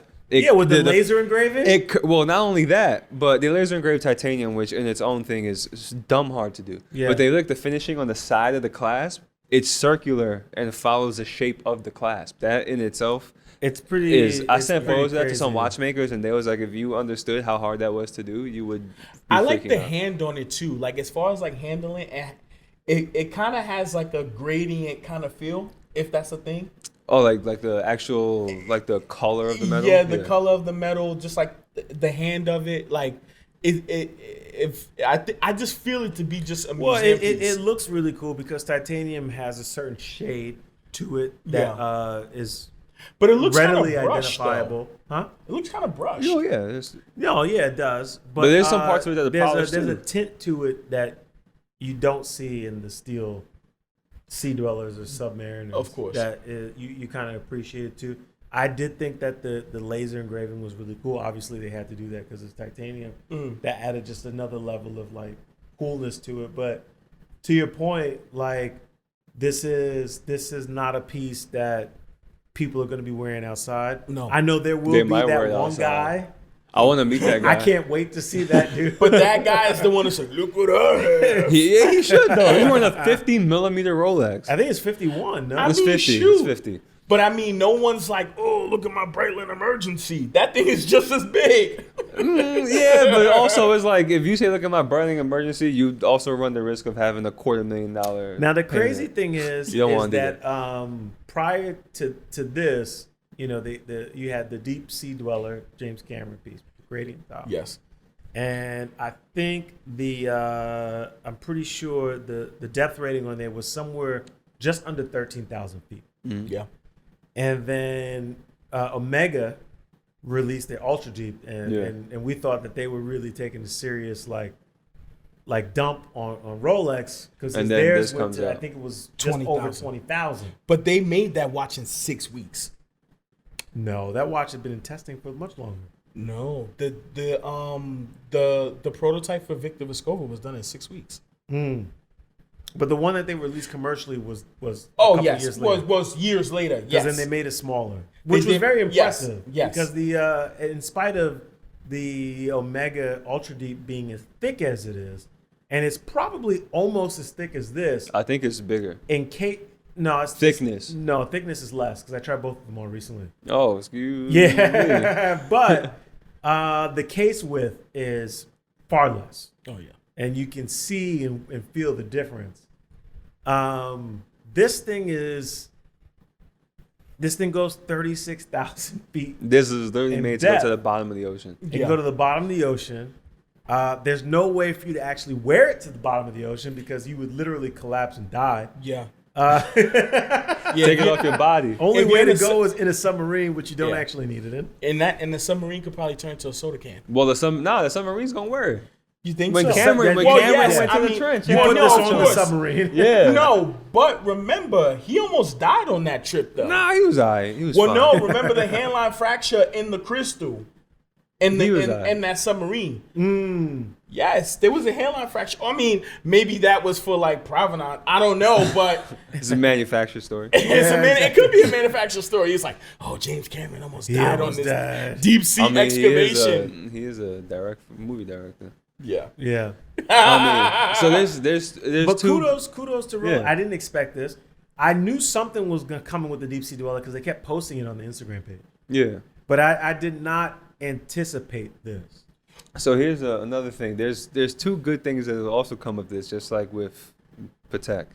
with the laser engraving. Well, not only that, but the laser engraved titanium, which in its own thing is dumb hard to do. Yeah. But they look the finishing on the side of the clasp. It's circular and follows the shape of the clasp. That in itself It's pretty. I it's sent pretty photos of that to crazy. some watchmakers, and they was like, if you understood how hard that was to do, you would. Be I like freaking the out. hand on it too. Like as far as like handling it kind of has like a gradient kind of feel, if that's a thing. Oh, like the actual the color of the metal. Yeah, the color of the metal, just like the hand of it, like I just feel it to be just a museum Well, piece. it looks really cool because titanium has a certain shade to it that is but it looks readily kind of brushed, identifiable. though. Huh? It looks kind of brushed. Oh yeah, it's- No, yeah, it does. But there's some parts of it that are there's polished, there's a too. tint to it that you don't see in the steel sea dwellers or submariners. Of course. That you kind of appreciate it too. I did think that the laser engraving was really cool. Obviously, they had to do that because it's titanium. That added just another level of like coolness to it. But to your point, like this is not a piece that people are going to be wearing outside. No. I know there will They be might wear that it one outside. guy. I want to meet that guy. I can't wait to see that dude. But that guy is the one that's like, look what I have. He should though. He's wearing a 50 millimeter Rolex. I think it's 51. No, I It's mean, 50. shoot. It's 50. But I mean, no one's like, oh, look at my Breitling Emergency. That thing is just as big. Yeah, but also it's like if you say look at my burning emergency, you also run the risk of having $250,000. now the crazy payment. thing is You don't wanna do that prior to this, you know, you had the Deep Sea Dweller James Cameron piece, gradient dial. Yes. And I think I'm pretty sure the depth rating on there was somewhere just under 13,000 feet. Yeah. And then Omega released their Ultra Deep, and we thought that they were really taking a serious like dump on Rolex because theirs went to, I think it was just over 20,000. But they made that watch in 6 weeks. No, that watch had been in testing for much longer. No, the prototype for Victor Vescova was done in 6 weeks. But the one that they released commercially was years later. Because Yes, then they made it smaller, which was very impressive. Yes. Because the in spite of the Omega Ultra Deep being as thick as it is, and it's probably almost as thick as this. I think it's bigger. No, it's thickness. Thickness is less because I tried both of them more recently. Oh, excuse me. But the case width is far less. Oh yeah, and you can see and feel the difference. This thing goes 36,000 feet. This is literally made to go to the bottom of the ocean. It can go to the bottom of the ocean. There's no way for you to actually wear it to the bottom of the ocean because you would literally collapse and die. Yeah. Take it off your body. Only way to go is in a submarine, which you don't actually need it in. And the submarine could probably turn into a soda can. Well, the submarine's gonna wear it. You think when so? Cameron went to the trench. You put this on the submarine. Yeah. No, but remember, he almost died on that trip, though. Nah, he was all right. He was fine. No, remember the handline fracture in the crystal in that submarine. Yes, there was a hairline fracture. I mean, maybe that was for like provenance. I don't know, but it's a manufacturer story. It could be a manufacturer story. It's like, oh, James Cameron almost died on this deep sea excavation. He is a movie director. Yeah. So there's but kudos to Rolex. I didn't expect this. I knew something was coming with the Deep Sea Dweller because they kept posting it on the Instagram page. Yeah. But I did not anticipate this. So here's another thing. There's two good things that will also come of this, just like with Patek.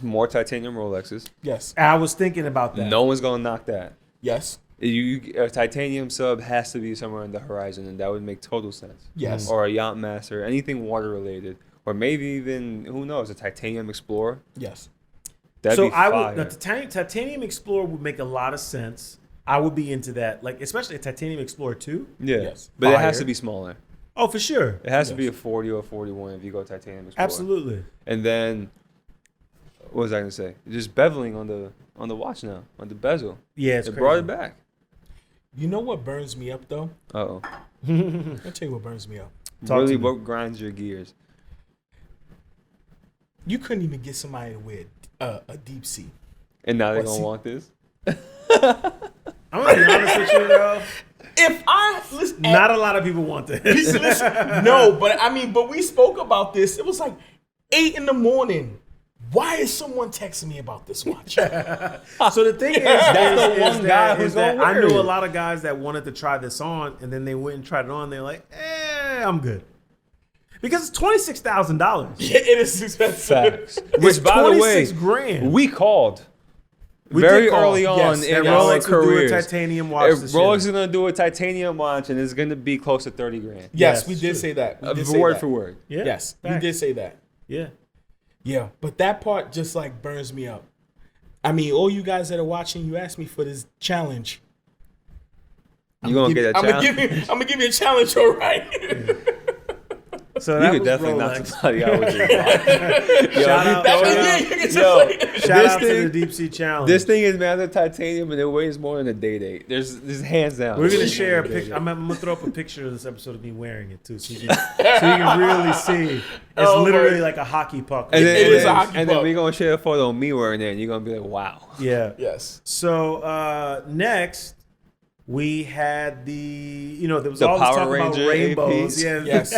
More titanium Rolexes. Yes. I was thinking about that. No one's gonna knock that. Yes. A titanium sub has to be somewhere on the horizon, and that would make total sense. Yes. Or a Yacht Master, anything water related, or maybe even, who knows, a titanium Explorer. Yes. That'd be fire. The titanium Explorer would make a lot of sense. I would be into that, like especially a Titanium Explorer 2. Yeah, yes. But it has to be smaller. Oh, for sure. It has to be a 40 or 41 if you go Titanium Explorer. Absolutely. And then, what was I gonna say? Just beveling on the watch now, on the bezel. Yeah, it's crazy. Brought it back. You know what burns me up though? Uh-oh. I'll tell you what burns me up. Really, what grinds your gears? You couldn't even get somebody to wear a deep sea. And now they're gonna want this. I'm gonna be honest with you, though. If I listen, not a lot of people want this. No, but we spoke about this. It was like 8 a.m. Why is someone texting me about this watch? So the thing is, I know a lot of guys that wanted to try this on, and then they went and tried it on. They're like, I'm good. Because it's $26,000. Yeah, it is expensive. Facts. Which, by the way, $26,000. we called very early on in our careers. Rolex titanium watch. Rolex is going to do a titanium watch, and it's going to be close to $30,000. Yes, we did say that. Word for word. Yeah. Yes, we did say that. Yeah. Yeah, but that part just like burns me up. I mean, all you guys that are watching, you asked me for this challenge. You're going to get a challenge? I'm going to give you a challenge, all right? Yeah. So you could definitely knock somebody out with your watch. Shout out to the Deep Sea Challenge. This thing is made of titanium and it weighs more than a day. There's hands down. We're gonna share a picture. I'm gonna throw up a picture of this episode of me wearing it too, so you can really see. It's literally like a hockey puck. And then, it is a hockey puck. And then we're gonna share a photo of me wearing it, and you're gonna be like, "Wow." Yeah. Yes. So next. We had there was all this Power talk Ranger about rainbows. APs. Yes.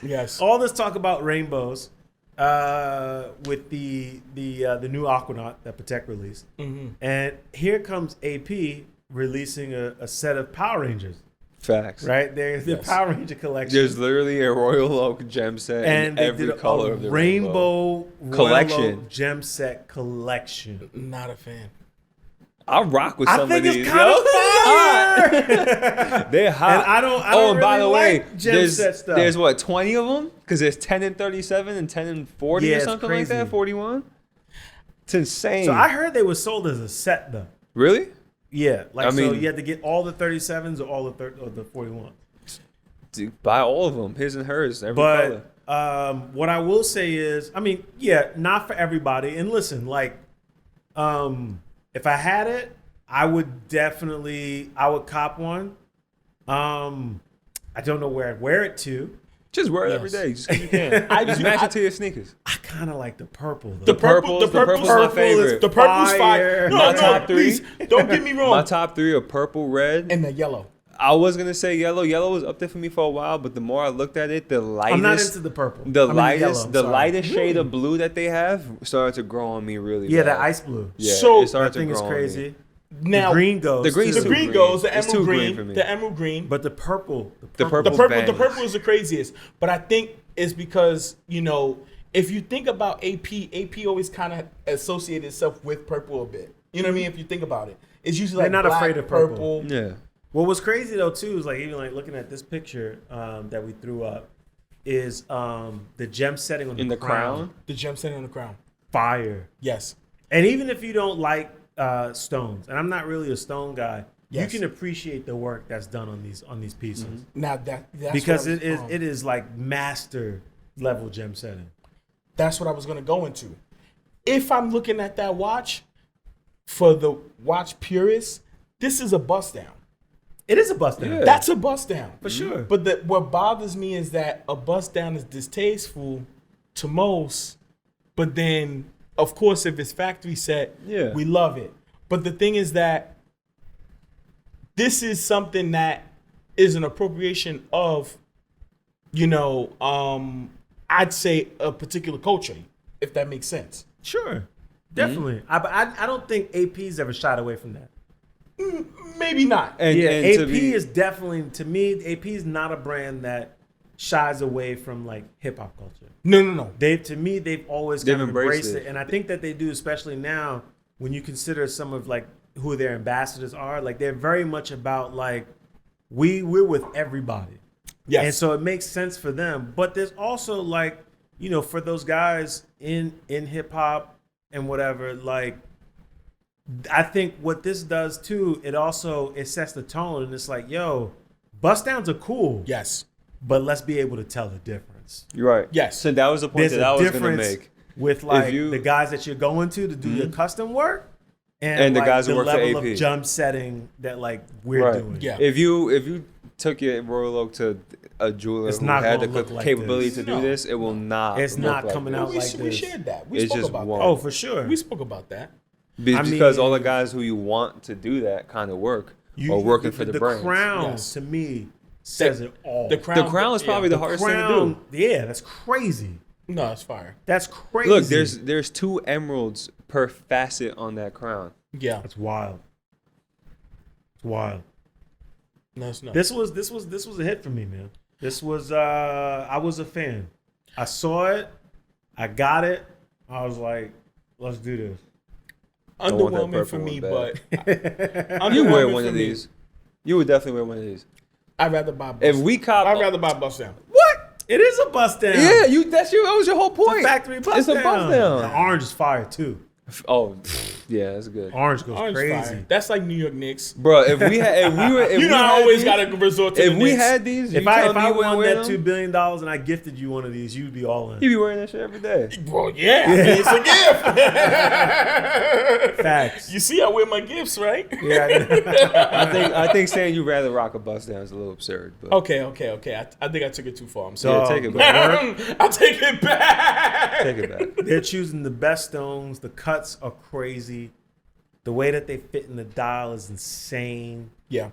Yes. All this talk about rainbows with the new Aquanaut that Patek released. Mm-hmm. And here comes AP releasing a set of Power Rangers. Facts. Right? There's the Power Ranger collection. There's literally a Royal Oak gem set in every color of the rainbow collection. Royal Oak gem set collection. Not a fan. I rock with some of these. I think it's kind of fire. They're hot. And I don't and by the way, gem set stuff. There's 20 of them? Because there's 10 and 37 and 10 and 40 or something like that. 41. It's insane. So I heard they were sold as a set though. Really? Yeah, like I so mean- you had to get all the 37s or all the or the 41. Dude, buy all of them, his and hers, every But color. what I will say is, I mean, yeah, not for everybody. And listen, like, if I had it, I would cop one. I don't know where I'd wear it to. Just wear it Yes. every day, just 'cause you can. Just match it to your sneakers. I kind of like the purple though. The purple's my favorite. The purple's fire. Fire. No, My no, top three. please don't get me My wrong. top 3 are purple, red. And the yellow. I was gonna say yellow. Yellow was up there for me for a while, but the more I looked at it, the lightest, I'm not into the purple. the I mean, lightest, yellow, the sorry. lightest shade of blue that they have started to grow on me really. Yeah, bad. that ice blue. Yeah, So- it started That to thing is grow on me. crazy. Now the green goes. The green's too. the too green green. goes, the It's emerald too green green, for me. the emerald green. But the purple. The The purple- purple, bangers. the purple is the craziest. But I think it's because, you know, if you think about AP always kind of associated itself with purple a bit. You know what I mean? If you think about it, it's usually They're like not black, afraid of purple. Yeah, What was crazy though too is like even like looking at this picture that we threw up is the gem setting on in the crown. the gem setting on the crown. fire. Yes. And even if you don't like stones, and I'm not really a stone guy, Yes. you can appreciate the work that's done on these pieces Now that's because what I was, it is like master level gem setting. that's what I was going to go into. If I'm looking at that watch, for the watch purists, this is a bust down. It is a bust down Yeah. That's a bust down. for sure. But what bothers me is that a bust down is distasteful to most, but then, of course, if it's factory set, Yeah. we love it. But the thing is that this is something that is an appropriation of, you know, I'd say a particular culture, if that makes sense. Sure, definitely. I don't think AP's ever shied away from that. Maybe not. And, Yeah, and to AP be- is definitely, to me, AP is not a brand that shies away from like hip hop culture. No. They've always They've kind of embraced embraced it. it. And I think that they do, especially now when you consider some of like who their ambassadors are. Like they're very much about like we're with everybody. Yes. And so it makes sense for them. But there's also like, you know, for those guys in hip hop and whatever, like I think what this does too, it sets the tone and it's like, yo, bust downs are cool. Yes. But let's be able to tell the difference. You're right. Yes. So that was the point There's that I a was going to difference make. with like you- the guys that you're going to do your custom work And the like, guys who work for level AP. of jump setting that like we're Right. doing. Yeah. If you took your Royal Oak to a jeweler It's who not had the gonna look like capability this. to do No. this, it will not. It's look not like coming this. out we, like we this. shared that. We It's spoke just about won't. that. Oh, for sure. We spoke about that. I Because all mean- the guys who you want to do that kind of work are working for the brands. crown Yes. to me says it all. The crown. The crown is probably the hardest thing to crown, do. yeah, that's crazy. No, it's fire. That's crazy. Look, there's 2 emeralds per facet on that crown. Yeah. that's wild. It's wild. No, it's not. This was a hit for me, man. This was I was a fan. I saw it, I got it. I was like, let's do this. I want that Underwhelming for purple me, one but You wear underwhelming one for of me. these. You would definitely wear one of these. I'd rather buy. Bust. If we cop, I'd rather buy bust down. what? It is a bust down. Yeah, that was your whole It's a point. factory bust It's a down. bust down. The orange is fire too. Oh, yeah, that's good. Orange goes Orange crazy. fire. That's like New York Knicks. Bro, if we I always gotta resort to if the we Knicks. had these, If you I telling me you wouldn't won wear that them? $2 billion and I gifted you one of these, you'd be all in. You be wearing that shit every day. Well, yeah, I mean, it's a gift. Facts. You see, I wear my gifts, right? Yeah. I think saying you rather rock a bust down is a little absurd. But Okay. I think I took it too far. I'm sorry. yeah, take it back. I'll take it back. Take it back. They're choosing the best stones. The cuts are crazy. The way that they fit in the dial is insane. Yeah.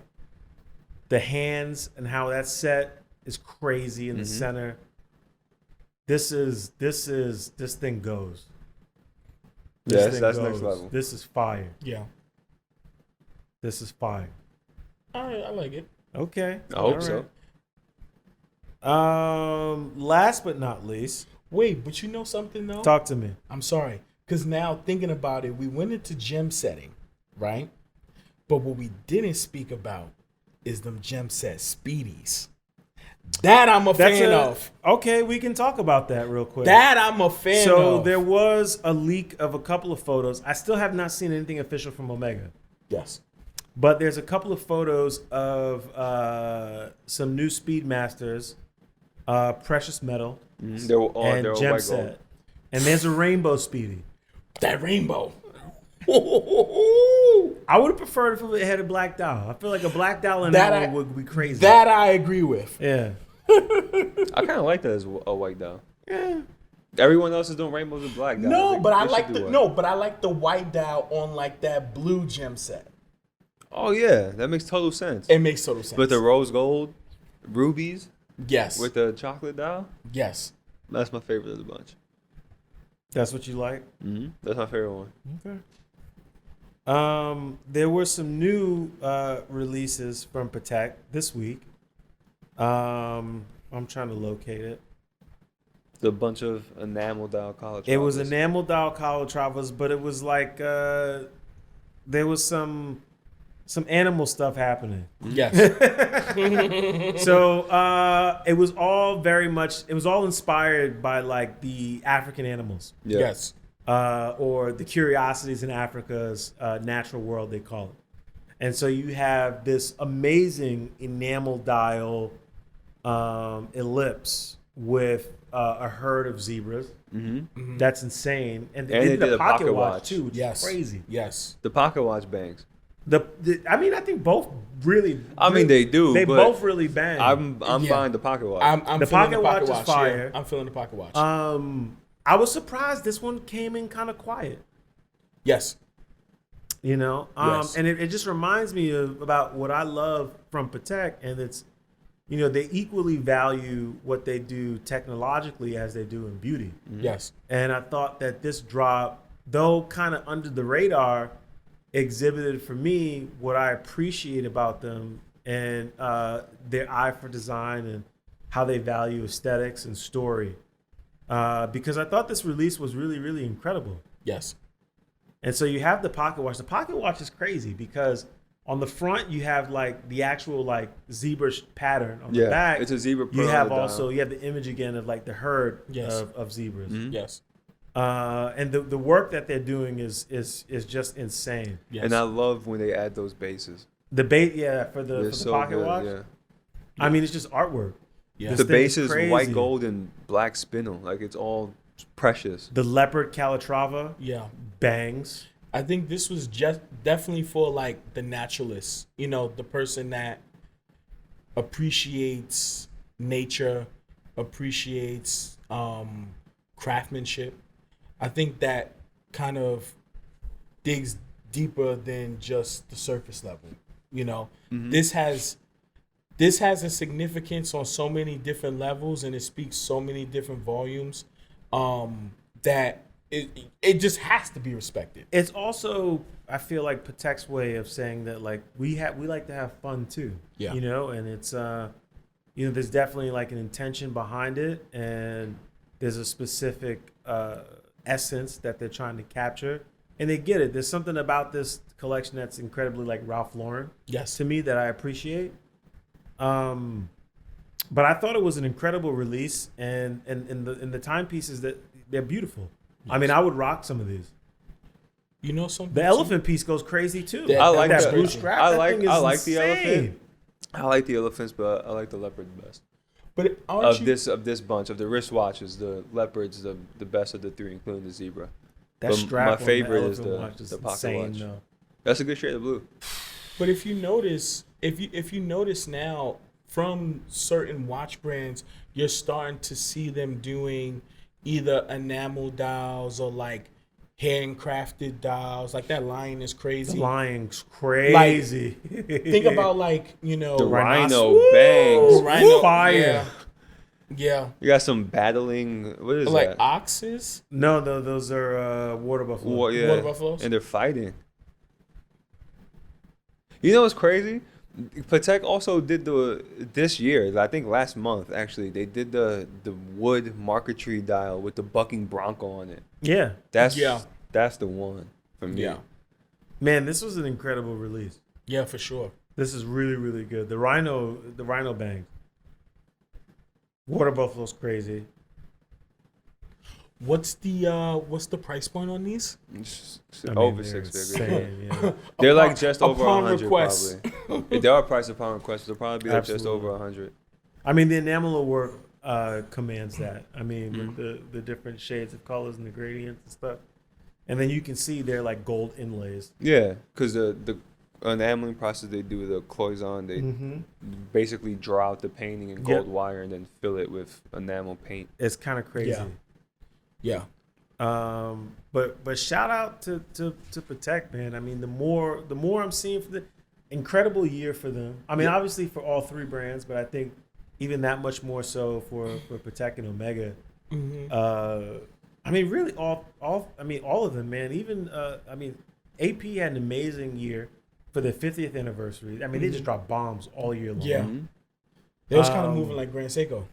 The hands and how that's set is crazy in the center. This thing goes. This Yes, thing that's goes. next level. This is fire. Yeah. This is fire. All right, I like it. Okay. I hope All so. right. Last but not least, Wait, but you know something though? talk to me. I'm sorry. Because now thinking about it, we went into gem setting, right? But what we didn't speak about is them gem set speedies. That I'm a fan of. Okay, we can talk about that real quick. That I'm a fan So of. there was a leak of a couple of photos. I still have not seen anything official from Omega. Yes. But there's a couple of photos of some new Speedmasters, precious metal, They're all and they're all gem white set. gold. And there's a rainbow Speedy. That rainbow. I would have preferred if it had a black dial. I feel like a black dial in That that I- one would be crazy. That I agree with. Yeah. I kind of like that as a white dial. Yeah. Everyone else is doing rainbows and black dials. No, but I They like should do the one. no, but I like the white dial on like that blue gem set. Oh yeah, that makes total sense. It makes total sense. With the rose gold rubies yes, with the chocolate dial, yes. that's my favorite of the bunch. That's what you like? That's my favorite one. Okay. There were some new releases from Patek this week. I'm trying to locate it. The bunch of enamel dial college. It was travelers. enamel dial Calatrava's, but it was like there was some animal stuff happening. Yes. So it was all inspired by like the African animals, Yeah. Yes. or the curiosities in Africa's natural world, they call it. And so you have this amazing enamel dial ellipse with a herd of zebras. Mm-hmm. That's insane. And they did did a a pocket pocket watch watch. too, which Yes. is crazy. Yes. The pocket watch bangs. I think both really. I mean, they do. They but both really bang. I'm Yeah. buying the pocket watch. I'm The feeling pocket watch is yeah. fire. I'm feeling the pocket watch. I was surprised this one came in kind of quiet. yes. You know, Yes. and it just reminds me about what I love from Patek, and it's, you know, they equally value what they do technologically as they do in beauty. Yes. And I thought that this drop, though kind of under the radar, exhibited for me what I appreciate about them and their eye for design and how they value aesthetics and story. Because I thought this release was really, really incredible. Yes. And so you have the pocket watch. The pocket watch is crazy because on the front you have like the actual like zebra pattern. On the back, it's a zebra. you pearl have on the dial. also you have the image again of like the herd Yes. of zebras. Yes. And the work that they're doing is just insane. Yes. And I love when they add those bases. The base, yeah, for They're the so pocket good. watch. Yeah. I mean, it's just artwork. Yeah. This The thing base is is white crazy. gold and black spindle. Like it's all precious. The leopard Calatrava Yeah. bangs. I think this was just definitely for like the naturalist, you know, the person that appreciates nature, appreciates craftsmanship. I think that kind of digs deeper than just the surface level. You know, this has a significance on so many different levels, and it speaks so many different volumes that it just has to be respected. It's also, I feel like, Patek's way of saying that like we like to have fun too. Yeah. You know, and it's you know, there's definitely like an intention behind it, and there's a specific essence that they're trying to capture, and they get it. There's something about this collection that's incredibly like Ralph Lauren Yes. to me that I appreciate. But I thought it was an incredible release, and the timepieces that they're beautiful. I mean, I would rock some of these. You know something? The elephant piece goes crazy too. Yeah, I like that the- blue strap. I that like- thing is I like the insane. elephant. I like the elephants, but I like the leopard the best. But aren't Of you, this bunch of the wristwatches, the leopard's the best of the three, including the zebra. That But strap my on the favorite is elephant the- watch is the pocket insane, watch. though. That's a good shade of blue. But if you notice, if you notice now from certain watch brands, you're starting to see them doing either enamel dials or like handcrafted dials. Like that lion is The crazy. lion's crazy. Think about like, you know, The rhino Woo! bangs. rhino fire. Yeah. Yeah. You got some battling. What is Like that? oxes, No, those are water buffalo. Yeah. water buffaloes. And they're fighting. You know what's crazy? Patek also did this year, I think last month actually, they did the wood marquetry dial with the bucking bronco on it. Yeah, That's the one for me. Yeah. man, this was an incredible release. Yeah, for sure. This is really, really good. The rhino bang. Water buffalo's crazy. What's the price point on these? I mean, Over they're 6 figures. insane, yeah. They're like just over upon 100 request. probably. If they are priced upon request, they'll probably be like just Absolutely. over 100. I mean, the enamel work commands that. I mean, Mm-hmm. with the different shades of colors and the gradients and stuff. And then you can see they're like gold inlays. Yeah, because the enameling process they do, the cloison, they basically draw out the painting in gold wire and then fill it with enamel paint. It's kind of crazy. Yeah. But shout out to Patek, man. I mean, the more I'm seeing for the incredible year for them. I mean, obviously for all three brands, but I think even that much more so for Patek and Omega. I mean, really all of them, man. Even I mean, AP had an amazing year for their 50th anniversary. I mean, they just dropped bombs all year long. Yeah. They was kind of moving like Grand Seiko.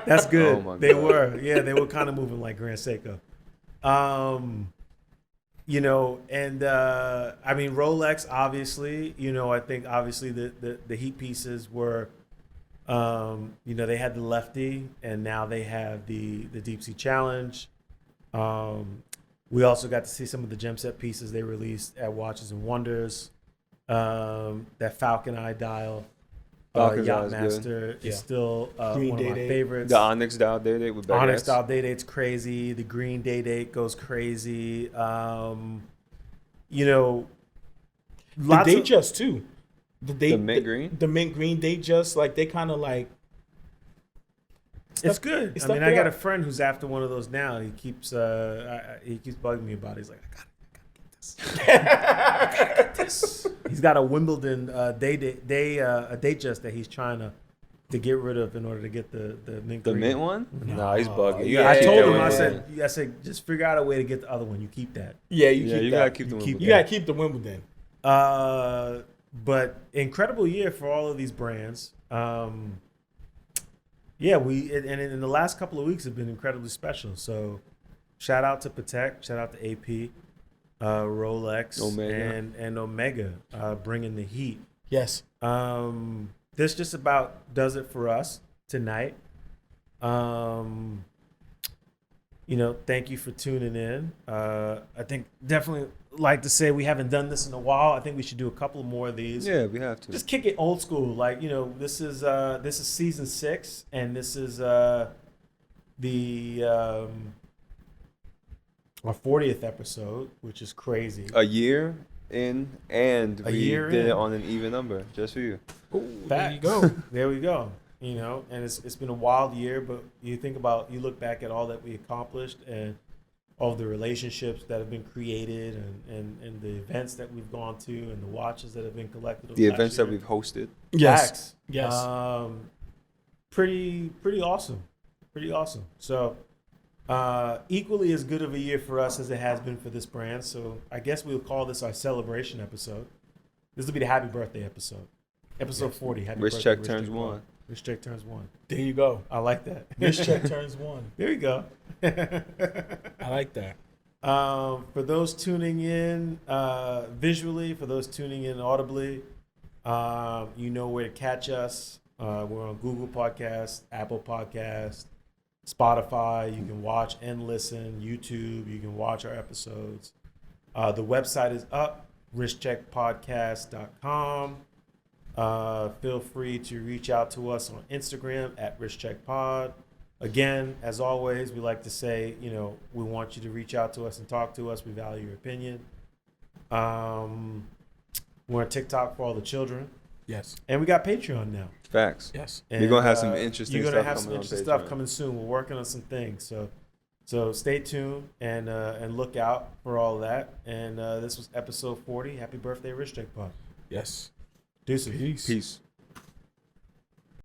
That's good. Oh my They God. were. Yeah, they were kind of moving like Grand Seiko. You know, and I mean Rolex, obviously, you know, I think obviously the heat pieces were you know, they had the Lefty and now they have the Deepsea Challenge. We also got to see some of the gem set pieces they released at Watches and Wonders. That Falcon Eye dial, Falcon's Eye is Yachtmaster is still Green one of my Day-Day. favorites. The Onyx dial date with Onyx baguettes. dial Day-Date's crazy. The Green Day-Date goes crazy. You know, The lots date of, just too. The mint green? The mint green date just like they kind of like. it's good. it's I mean, stuff I got they a friend who's after one of those now. He keeps bugging me about it. He's like, I gotta get this. He's got a Wimbledon a date just that he's trying to get rid of in order to get the mint The green. mint one? Nah, he's bugging. You yeah. gotta I keep told that him, one. I said, just figure out a way to get the other one. You keep that. Yeah, Yeah, you gotta keep the one. You gotta keep the Wimbledon. But incredible year for all of these brands. Yeah, in the last couple of weeks have been incredibly special. So, shout out to Patek, shout out to AP, Rolex, Omega. and Omega, bringing the heat. Yes. This just about does it for us tonight. You know, thank you for tuning in. I think definitely like to say we haven't done this in a while. I think we should do a couple more of these. Yeah, we have to. Just kick it old school. Like, you know, this is season 6, and this is our 40th episode, which is crazy. A year in, and A we year did in. it on an even number, just for you. There you Facts. go. There we go. You know, and it's been a wild year, but you look back at all that we accomplished and all the relationships that have been created and the events that we've gone to and the watches that have been collected. over The last events year. that we've hosted. Yes. Facts. Yes. Pretty awesome. Pretty awesome. So equally as good of a year for us as it has been for this brand. So I guess we'll call this our celebration episode. This will be the happy birthday episode. Episode 40. Happy Rich birthday, check turns Check 1. Rich check turns 1. There you go. I like that. This check turns 1. There we go. I like that. For those tuning in visually, for those tuning in audibly, you know where to catch us. We're on Google Podcasts, Apple Podcasts, Spotify. You can watch and listen. YouTube. You can watch our episodes. The website is up, richcheckpodcast.com. Feel free to reach out to us on Instagram at richcheckpod. Again, as always, we like to say, you know, we want you to reach out to us and talk to us. We value your opinion. We're on TikTok for all the children. Yes. And we got Patreon now. Facts. Yes. And, You're gonna have some interesting you're gonna stuff have coming some on interesting stuff Patreon. coming soon. We're working on some things. So stay tuned and look out for all that. And this was episode 40. Happy birthday, Rich Tech Pod. Yes. Deuces. Peace. Peace.